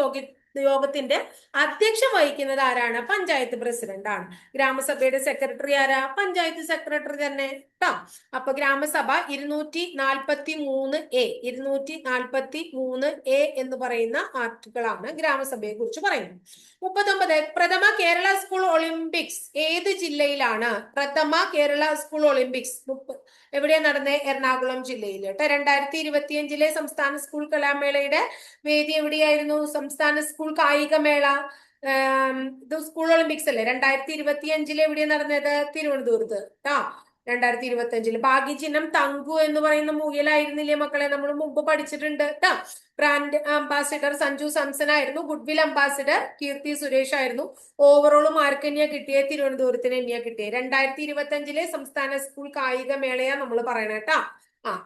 യോഗത്തിന്റെ അധ്യക്ഷം വഹിക്കുന്നത് ആരാണ്? പഞ്ചായത്ത് പ്രസിഡന്റ് ആണ്. ഗ്രാമസഭയുടെ സെക്രട്ടറി ആരാ? പഞ്ചായത്ത് സെക്രട്ടറി തന്നെ കേട്ടോ. അപ്പൊ ഗ്രാമസഭ 243A 243A എന്ന് പറയുന്ന ആർട്ടിക്കിളാണ് ഗ്രാമസഭയെ കുറിച്ച് പറയുന്നത്. 39. പ്രഥമ കേരള സ്കൂൾ ഒളിമ്പിക്സ് ഏത് ജില്ലയിലാണ്? പ്രഥമ കേരള സ്കൂൾ ഒളിമ്പിക്സ് എവിടെയാ നടന്നത്? എറണാകുളം ജില്ലയിൽ കേട്ടോ. 2025 സംസ്ഥാന സ്കൂൾ കലാമേളയുടെ വേദി എവിടെയായിരുന്നു? സംസ്ഥാന സ്കൂൾ കായികമേള. ഇത് സ്കൂൾ ഒളിമ്പിക്സ് അല്ലേ. 2025 എവിടെയാണ് നടന്നത്? തിരുവനന്തപുരത്ത് കേട്ടോ. 2025 ഭാഗ്യചിഹ്നം തങ്കു എന്ന് പറയുന്ന മുയലായിരുന്നില്ലേ മക്കളെ? നമ്മൾ മുമ്പ് പഠിച്ചിട്ടുണ്ട് കേട്ടോ. ബ്രാൻഡ് അംബാസിഡർ സഞ്ജു സാംസൺ ആയിരുന്നു. ഗുഡ്വിൽ അംബാസിഡർ കീർത്തി സുരേഷ് ആയിരുന്നു. ഓവറോളും ആർക്ക് തന്നെയാ കിട്ടിയത്? തിരുവനന്തപുരത്തിന് തന്നെയാ കിട്ടിയത്. 2025 സംസ്ഥാന സ്കൂൾ കായിക മേളയാ നമ്മൾ പറയണ കേട്ടോ.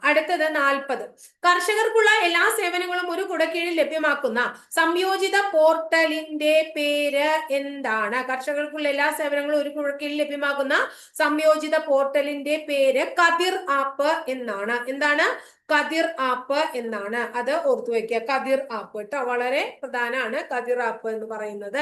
അടുത്തത് 40. കർഷകർക്കുള്ള എല്ലാ സേവനങ്ങളും ഒരു കുടക്കീഴിൽ ലഭ്യമാക്കുന്ന സംയോജിത പോർട്ടലിന്റെ പേര് എന്താണ്? കർഷകർക്കുള്ള എല്ലാ സേവനങ്ങളും ഒരു കുടക്കീഴിൽ ലഭ്യമാക്കുന്ന സംയോജിത പോർട്ടലിന്റെ പേര് കതിർ ആപ്പ് എന്നാണ്. എന്താണ്? കതിർ ആപ്പ് എന്നാണ്. അത് ഓർത്തു വെക്കുക. കതിർ ആപ്പ് കേട്ടോ, വളരെ പ്രധാനമാണ് കതിർ ആപ്പ് എന്ന് പറയുന്നത്.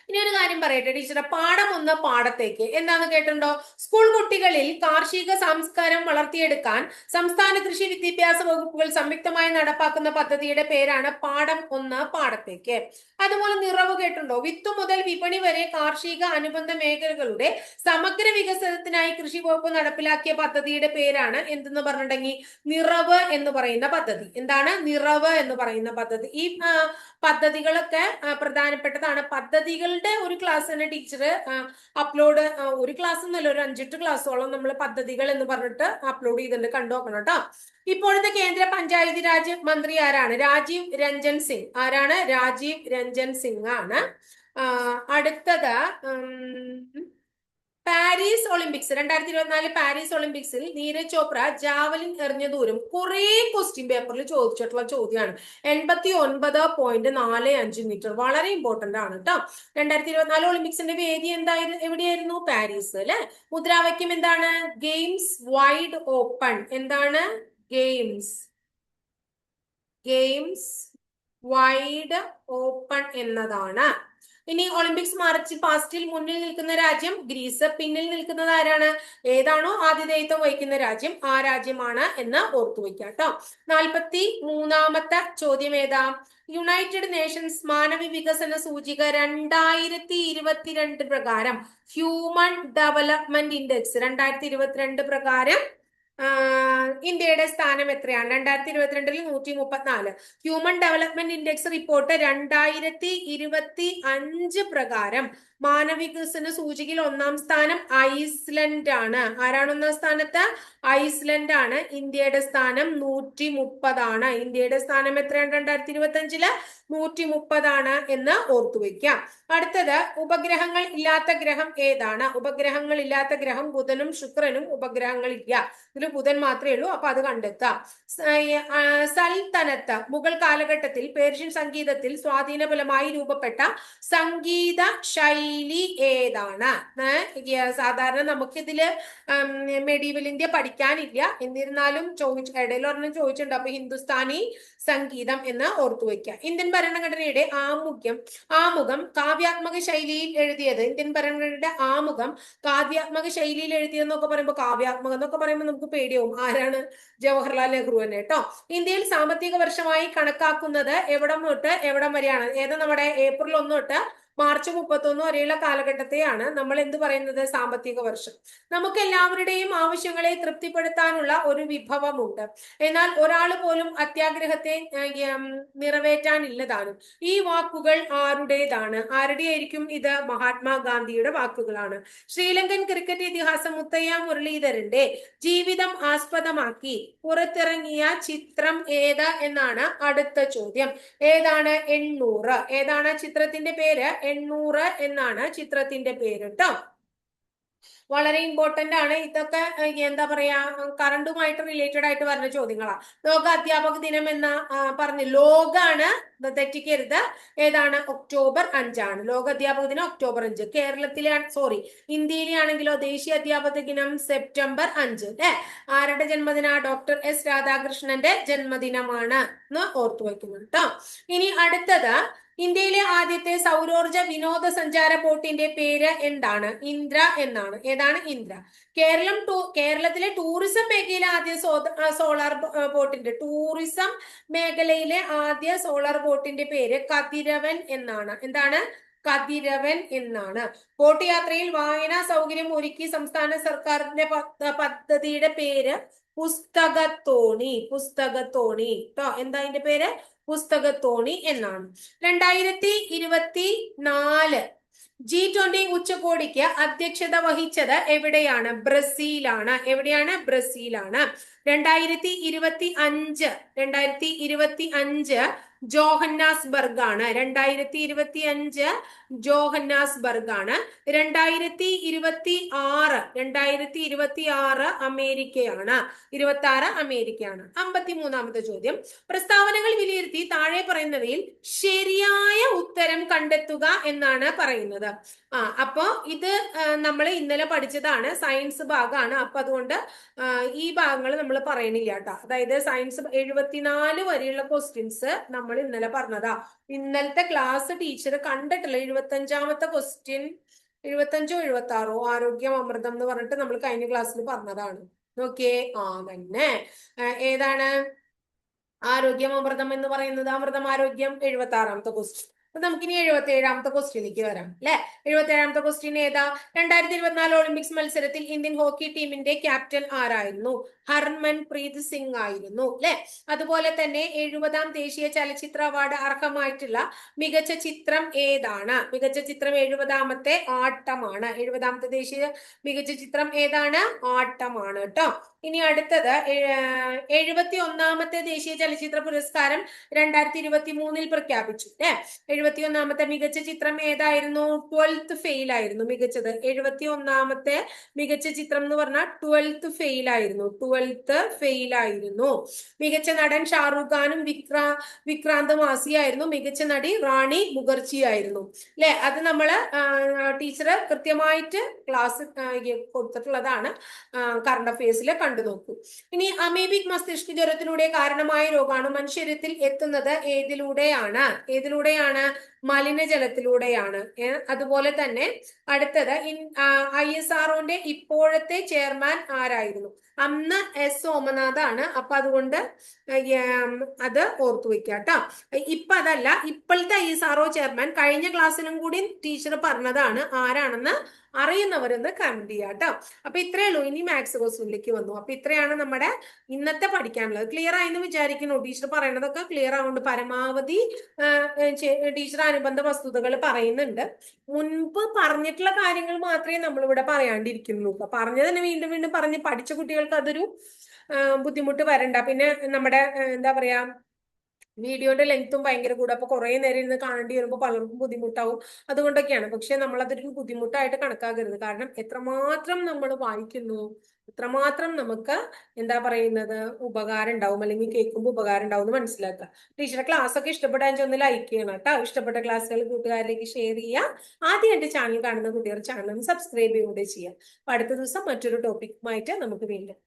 ഇനി ഒരു കാര്യം പറയട്ടെ ടീച്ചറെ. പാഠം 1 പാടത്തേക്ക് എന്താന്ന് കേട്ടിട്ടുണ്ടോ? സ്കൂൾ കുട്ടികളിൽ കാർഷിക സംസ്കാരം വളർത്തിയെടുക്കാൻ സംസ്ഥാന കൃഷി വിദ്യാഭ്യാസ വകുപ്പുകൾ സംയുക്തമായി നടപ്പാക്കുന്ന പദ്ധതിയുടെ പേരാണ് പാഠം 1 പാടത്തേക്ക്. അതുപോലെ നിറവ് കേട്ടിട്ടുണ്ടോ? വിത്തു മുതൽ വിപണി വരെ കാർഷിക അനുബന്ധ മേഖലകളുടെ സമഗ്ര വികസനത്തിനായി കൃഷി വകുപ്പ് നടപ്പിലാക്കിയ പദ്ധതിയുടെ പേരാണ് എന്തെന്ന് പറഞ്ഞിട്ടുണ്ടെങ്കിൽ നിറവ് എന്ന് പറയുന്ന പദ്ധതി. എന്താണ്? നിറവ് എന്ന് പറയുന്ന പദ്ധതി. ഈ പദ്ധതികളൊക്കെ പ്രധാനപ്പെട്ടതാണ്. പദ്ധതികളുടെ ഒരു ക്ലാസ് തന്നെ ടീച്ചർ അപ്ലോഡ്, ഒരു ക്ലാസ് എന്നല്ല, ഒരു 5-8 ക്ലാസ്സോളം നമ്മൾ പദ്ധതികൾ എന്ന് പറഞ്ഞിട്ട് അപ്ലോഡ് ചെയ്തിട്ടുണ്ട്. കണ്ടുനോക്കണം കേട്ടോ. ഇപ്പോഴത്തെ കേന്ദ്ര പഞ്ചായത്ത് രാജ് മന്ത്രി ആരാണ്? രാജീവ് രഞ്ജൻ സിംഗ്. ആരാണ്? രാജീവ് രഞ്ജൻ സിംഗ് ആണ്. അടുത്തത് പാരീസ് ഒളിമ്പിക്സ് 2024 പാരീസ് ഒളിമ്പിക്സിൽ നീരജ് ചോപ്ര ജാവലിൻ എറിഞ്ഞ ദൂരം കുറെ ക്വസ്റ്റ്യൻ പേപ്പറിൽ ചോദിച്ചിട്ടുള്ള ചോദ്യമാണ്. 89.45 മീറ്റർ. വളരെ ഇമ്പോർട്ടന്റ് ആണ് കേട്ടോ. 2024 ഒളിമ്പിക്സിന്റെ വേദി എന്തായിരുന്നു? എവിടെയായിരുന്നു? പാരീസ് അല്ലെ. മുദ്രാവാക്യം എന്താണ്? Games wide open. എന്താണ്? ഗെയിംസ് വൈഡ് ഓപ്പൺ എന്നതാണ്. ഇനി ഒളിമ്പിക്സ് മാർച്ച് പാസ്റ്റിൽ മുന്നിൽ നിൽക്കുന്ന രാജ്യം ഗ്രീസ്. പിന്നിൽ നിൽക്കുന്നത് ആരാണ്? ഏതാണോ ആതിഥേയത്വം വഹിക്കുന്ന രാജ്യം ആ രാജ്യമാണ് എന്ന് ഓർത്തു വയ്ക്കുക കേട്ടോ. 43-ാമത്തെ ചോദ്യം ഏതാ? യുണൈറ്റഡ് നേഷൻസ് മാനവ വികസന സൂചിക 2022 പ്രകാരം ഹ്യൂമൻ ഡെവലപ്മെന്റ് ഇൻഡെക്സ് 2022 പ്രകാരം ഇന്ത്യയുടെ സ്ഥാനം എത്രയാണ്? 2022 134. ഹ്യൂമൻ ഡെവലപ്മെന്റ് ഇൻഡെക്സ് റിപ്പോർട്ട് 2025 പ്രകാരം മാനവികസന സൂചികയിൽ 1-ാം സ്ഥാനം ഐസ്ലൻഡ് ആണ്. ആരാണ് 1-ാം സ്ഥാനത്ത്? ഐസ്ലൻഡ് ആണ്. ഇന്ത്യയുടെ സ്ഥാനം 130 ആണ്. ഇന്ത്യയുടെ സ്ഥാനം എത്രയാണ് 2025? 130 ആണ് എന്ന് ഓർത്തു വയ്ക്കാം. അടുത്തത് ഉപഗ്രഹങ്ങൾ ഇല്ലാത്ത ഗ്രഹം ഏതാണ്? ഉപഗ്രഹങ്ങൾ ഇല്ലാത്ത ഗ്രഹം ബുധനും ശുക്രനും ഉപഗ്രഹങ്ങൾ ഇല്ല. ഇതിൽ ഉത്തരത്തില് ബുധൻ മാത്രമേ ഉള്ളൂ. അപ്പൊ അത് കണ്ടെത്താം. സൽത്തനത്ത് മുഗൾ കാലഘട്ടത്തിൽ പേർഷ്യൻ സംഗീതത്തിൽ സ്വാധീന ഫലമായി രൂപപ്പെട്ട സംഗീത ശൈലി ഏതാണ്? സാധാരണ നമുക്കിതില് മെഡീവൽ ഇന്ത്യ പഠിക്കാനില്ല, എന്നിരുന്നാലും ഇടയിൽ ഒരെണ്ണം ചോദിച്ചിട്ടുണ്ട്. അപ്പൊ ഹിന്ദുസ്ഥാനി സംഗീതം എന്ന് ഓർത്തു വയ്ക്കുക. ഇന്ത്യൻ ഭരണഘടനയുടെ ആമുഖം കാവ്യാത്മക ശൈലിയിൽ എഴുതിയത്. ഇന്ത്യൻ ഭരണഘടനയുടെ ആമുഖം കാവ്യാത്മക ശൈലിയിൽ എഴുതിയെന്നൊക്കെ പറയുമ്പോൾ, കാവ്യാത്മകം എന്നൊക്കെ പറയുമ്പോൾ നമുക്ക് പേടിയാവും. ആരാണ്? ജവഹർലാൽ നെഹ്റു തന്നെ കേട്ടോ. ഇന്ത്യയിൽ സാമ്പത്തിക വർഷമായി കണക്കാക്കുന്നത് എവിടം തൊട്ട് എവിടം വരെയാണ്? ഏത് നമ്മുടെ ഏപ്രിൽ 1 തൊട്ട് മാർച്ച് 31 വരെയുള്ള കാലഘട്ടത്തെയാണ് നമ്മൾ എന്ത് പറയുന്നത്? സാമ്പത്തിക വർഷം. നമുക്ക് എല്ലാവരുടെയും ആവശ്യങ്ങളെ തൃപ്തിപ്പെടുത്താനുള്ള ഒരു വിഭവമുണ്ട്, എന്നാൽ ഒരാൾ പോലും അത്യാഗ്രഹത്തെ നിറവേറ്റാനില്ലതാനും. ഈ വാക്കുകൾ ആരുടേതാണ്? ആരുടെയായിരിക്കും ഇത്? മഹാത്മാഗാന്ധിയുടെ വാക്കുകളാണ്. ശ്രീലങ്കൻ ക്രിക്കറ്റ് ഇതിഹാസം മുത്തയ്യ മുരളീധരന്റെ ജീവിതം ആസ്പദമാക്കി പുറത്തിറങ്ങിയ ചിത്രം ഏത് എന്നാണ് അടുത്ത ചോദ്യം. ഏതാണ്? 800. ഏതാണ് ചിത്രത്തിന്റെ പേര്? 800 എന്നാണ് ചിത്രത്തിന്റെ പേര് ട്ടോ. വളരെ ഇമ്പോർട്ടന്റ് ആണ് ഇതൊക്കെ. എന്താ പറയാ, കറണ്ടുമായിട്ട് റിലേറ്റഡ് ആയിട്ട് വരുന്ന ചോദ്യങ്ങളാണ്. ലോക അധ്യാപക ദിനം എന്ന പറഞ്ഞു. ലോകാണ്, തെറ്റിക്കരുത്. ഏതാണ്? ഒക്ടോബർ 5 ലോക അധ്യാപക ദിനം ഒക്ടോബർ 5. കേരളത്തിലെ ഇന്ത്യയിലെ ആണെങ്കിലോ ദേശീയ അധ്യാപക ദിനം സെപ്റ്റംബർ 5. അല്ലെ? ആരുടെ ജന്മദിന? ഡോക്ടർ എസ് രാധാകൃഷ്ണന്റെ ജന്മദിനമാണ് എന്ന് ഓർത്തു വയ്ക്കുന്നു കേട്ടോ. ഇനി അടുത്തത്, ഇന്ത്യയിലെ ആദ്യത്തെ സൗരോർജ വിനോദസഞ്ചാര ബോട്ടിന്റെ പേര് എന്താണ്? ഇന്ദ്ര എന്നാണ്. ഏതാണ്? ഇന്ദ്ര. കേരളത്തിലെ ടൂറിസം മേഖലയിലെ ആദ്യ സോളാർ ബോട്ടിന്റെ ടൂറിസം മേഖലയിലെ ആദ്യ സോളാർ ബോട്ടിന്റെ പേര് കതിരവൻ എന്നാണ്. എന്താണ്? കതിരവൻ എന്നാണ്. ബോട്ട് യാത്രയിൽ വായനാ സൗകര്യം ഒരുക്കി സംസ്ഥാന സർക്കാരിന്റെ പദ്ധതിയുടെ പേര് പുസ്തകത്തോണി. പുസ്തകത്തോണി ട്ടോ. എന്താ അതിന്റെ പേര്? പുസ്തകത്തോണി എന്നാണ്. 2024 G20 ഉച്ചകോടിക്ക് അധ്യക്ഷത വഹിച്ചത് എവിടെയാണ്? ബ്രസീലാണ്. എവിടെയാണ്? ബ്രസീലാണ്. 2025 ജോഹന്നാസ്ബർഗ് ആണ്. 2025 ജോഹന്നാസ്ബർഗ് ആണ്. 2026 അമേരിക്കയാണ്. 26 അമേരിക്കയാണ്. 53ാമത്തെ ചോദ്യം. പ്രസ്താവനകൾ വിലയിരുത്തി താഴെ പറയുന്നവയിൽ ശരിയായ ഉത്തരം കണ്ടെത്തുക എന്നാണ് പറയുന്നത്. അപ്പോ ഇത് നമ്മൾ ഇന്നലെ പഠിച്ചതാണ്, സയൻസ് ഭാഗമാണ്. അപ്പൊ അതുകൊണ്ട് ഈ ഭാഗങ്ങൾ നമ്മൾ പറയണില്ല കേട്ടോ. അതായത് സയൻസ് 74 വരെയുള്ള ക്വസ്റ്റ്യൻസ് നമ്മൾ ഇന്നലെ പറഞ്ഞതാ. ഇന്നലത്തെ ക്ലാസ് ടീച്ചർ കണ്ടിട്ടില്ല. 75ാമത്തെ ക്വസ്റ്റ്യൻ, 75ഓ 76ഓ ആരോഗ്യം അമൃതം എന്ന് പറഞ്ഞിട്ട് നമ്മൾ കഴിഞ്ഞ ക്ലാസ്സിൽ പറഞ്ഞതാണ്. നോക്കിയേ, തന്നെ ഏതാണ് ആരോഗ്യം അമൃതം എന്ന് പറയുന്നത്? അമൃതം ആരോഗ്യം 76ാമത്തെ ക്വസ്റ്റ്യൻ. നമുക്കിനി 77ാമത്തെ ക്വസ്റ്റ്യനിലേക്ക് വരാം അല്ലെ. 77ാമത്തെ ക്വസ്റ്റ്യൻ ഏതാ? 2024 ഒളിമ്പിക്സ് മത്സരത്തിൽ ഇന്ത്യൻ ഹോക്കി ടീമിന്റെ ക്യാപ്റ്റൻ ആരായിരുന്നു? ഹർമൻപ്രീത് സിംഗ് ആയിരുന്നു അല്ലെ. അതുപോലെ തന്നെ 70ാം ദേശീയ ചലച്ചിത്ര അവാർഡ് അർഹമായിട്ടുള്ള മികച്ച ചിത്രം ഏതാണ്? മികച്ച ചിത്രം 70ാമത്തെ ആട്ടമാണ്. 70ാമത്തെ ദേശീയ മികച്ച ചിത്രം ഏതാണ്? ആട്ടമാണ് കേട്ടോ. ഇനി അടുത്തത് 71ാമത്തെ ദേശീയ ചലച്ചിത്ര പുരസ്കാരം 2023 പ്രഖ്യാപിച്ചു അല്ലെ. 71ാമത്തെ മികച്ച ചിത്രം ഏതായിരുന്നു? 12th ഫെയിൽ ആയിരുന്നു മികച്ചത്. 71ാമത്തെ മികച്ച ചിത്രം എന്ന് പറഞ്ഞാൽ 12th ഫെയിൽ ആയിരുന്നു. 12th ഫെയിൽ ആയിരുന്നു. മികച്ച നടൻ ഷാറൂഖ് ഖാനും വിക്രാന്ത് മാസി ആയിരുന്നു. മികച്ച നടി റാണി മുഖർജി ആയിരുന്നു അല്ലെ. അത് നമ്മള് ടീച്ചർ കൃത്യമായിട്ട് ക്ലാസ് കൊടുത്തിട്ടുള്ളതാണ്. കറണ്ട് അഫയേഴ്സിൽ കണ്ടു നോക്കൂ. ഇനി അമീബിക് മസ്തിഷ്ക ജ്വരത്തിലൂടെ കാരണമായ രോഗാണു മനുഷ്യരത്തിൽ എത്തുന്നത് ഏതിലൂടെയാണ്? ഏതിലൂടെയാണ്? മലിനജലത്തിലൂടെയാണ്. അതുപോലെ തന്നെ അടുത്തത് ISROന്റെ ഇപ്പോഴത്തെ ചെയർമാൻ ആരായിരുന്നു? അന്ന് S സോമനാഥ് ആണ്. അപ്പൊ അതുകൊണ്ട് അത് ഓർത്തു വെക്കുക കേട്ടോ. ഇപ്പൊ അതല്ല, ഇപ്പോഴത്തെ ISRO ചെയർമാൻ കഴിഞ്ഞ ക്ലാസ്സിലും കൂടി ടീച്ചർ പറഞ്ഞതാണ്. ആരാണെന്ന് അറിയുന്നവരൊന്ന് കമന്റ് ചെയ്യാം കേട്ടോ. അപ്പൊ ഇത്രയേ ഉള്ളൂ. ഇനി മാത്സ് ക്വസ്റ്റ്യനിലേക്ക് വന്നു. അപ്പൊ ഇത്രയാണ് നമ്മുടെ ഇന്നത്തെ പഠിക്കാനുള്ളത്. ക്ലിയർ ആയെന്ന് വിചാരിക്കുന്നു. ടീച്ചർ പറയുന്നതൊക്കെ ക്ലിയർ ആവുന്നുണ്ട്. പരമാവധി ടീച്ചർ അനുബന്ധ വസ്തുതകൾ പറയുന്നുണ്ട്. മുൻപ് പറഞ്ഞിട്ടുള്ള കാര്യങ്ങൾ മാത്രമേ നമ്മളിവിടെ പറയാണ്ടിരിക്കുന്നു. പറഞ്ഞത് തന്നെ വീണ്ടും വീണ്ടും പറഞ്ഞ് പഠിച്ച കുട്ടികൾക്ക് അതൊരു ബുദ്ധിമുട്ട് വരണ്ട. പിന്നെ നമ്മുടെ എന്താ പറയാ, വീഡിയോയുടെ ലെങ്ത്തും ഭയങ്കര കൂടും. അപ്പൊ കുറെ നേരം ഇരുന്ന് കാണേണ്ടി വരുമ്പോൾ പലർക്കും ബുദ്ധിമുട്ടാവും. അതുകൊണ്ടൊക്കെയാണ്. പക്ഷെ നമ്മൾ അതൊരു ബുദ്ധിമുട്ടായിട്ട് കണക്കാക്കരുത്. കാരണം എത്രമാത്രം നമ്മൾ വായിക്കുന്നു, എത്രമാത്രം നമുക്ക് എന്താ പറയുന്നത് ഉപകാരം ഉണ്ടാവും, അല്ലെങ്കിൽ കേൾക്കുമ്പോൾ ഉപകാരം ഉണ്ടാവും എന്ന് മനസ്സിലാക്കുക. ടീച്ചറെ ക്ലാസ് ഒക്കെ ഇഷ്ടപ്പെടാൻ ഒന്ന് ലൈക്ക് ചെയ്യണം കേട്ടോ. ഇഷ്ടപ്പെട്ട ക്ലാസ്സുകൾ കൂട്ടുകാരിലേക്ക് ഷെയർ ചെയ്യുക. ആദ്യം എന്റെ ചാനൽ കാണുന്ന കുട്ടികൾ ചാനൽ ഒന്ന് സബ്സ്ക്രൈബ് ചെയ്യുകയും ചെയ്യാം. അപ്പൊ അടുത്ത ദിവസം മറ്റൊരു ടോപ്പിക്കുമായിട്ട് നമുക്ക് വീണ്ടും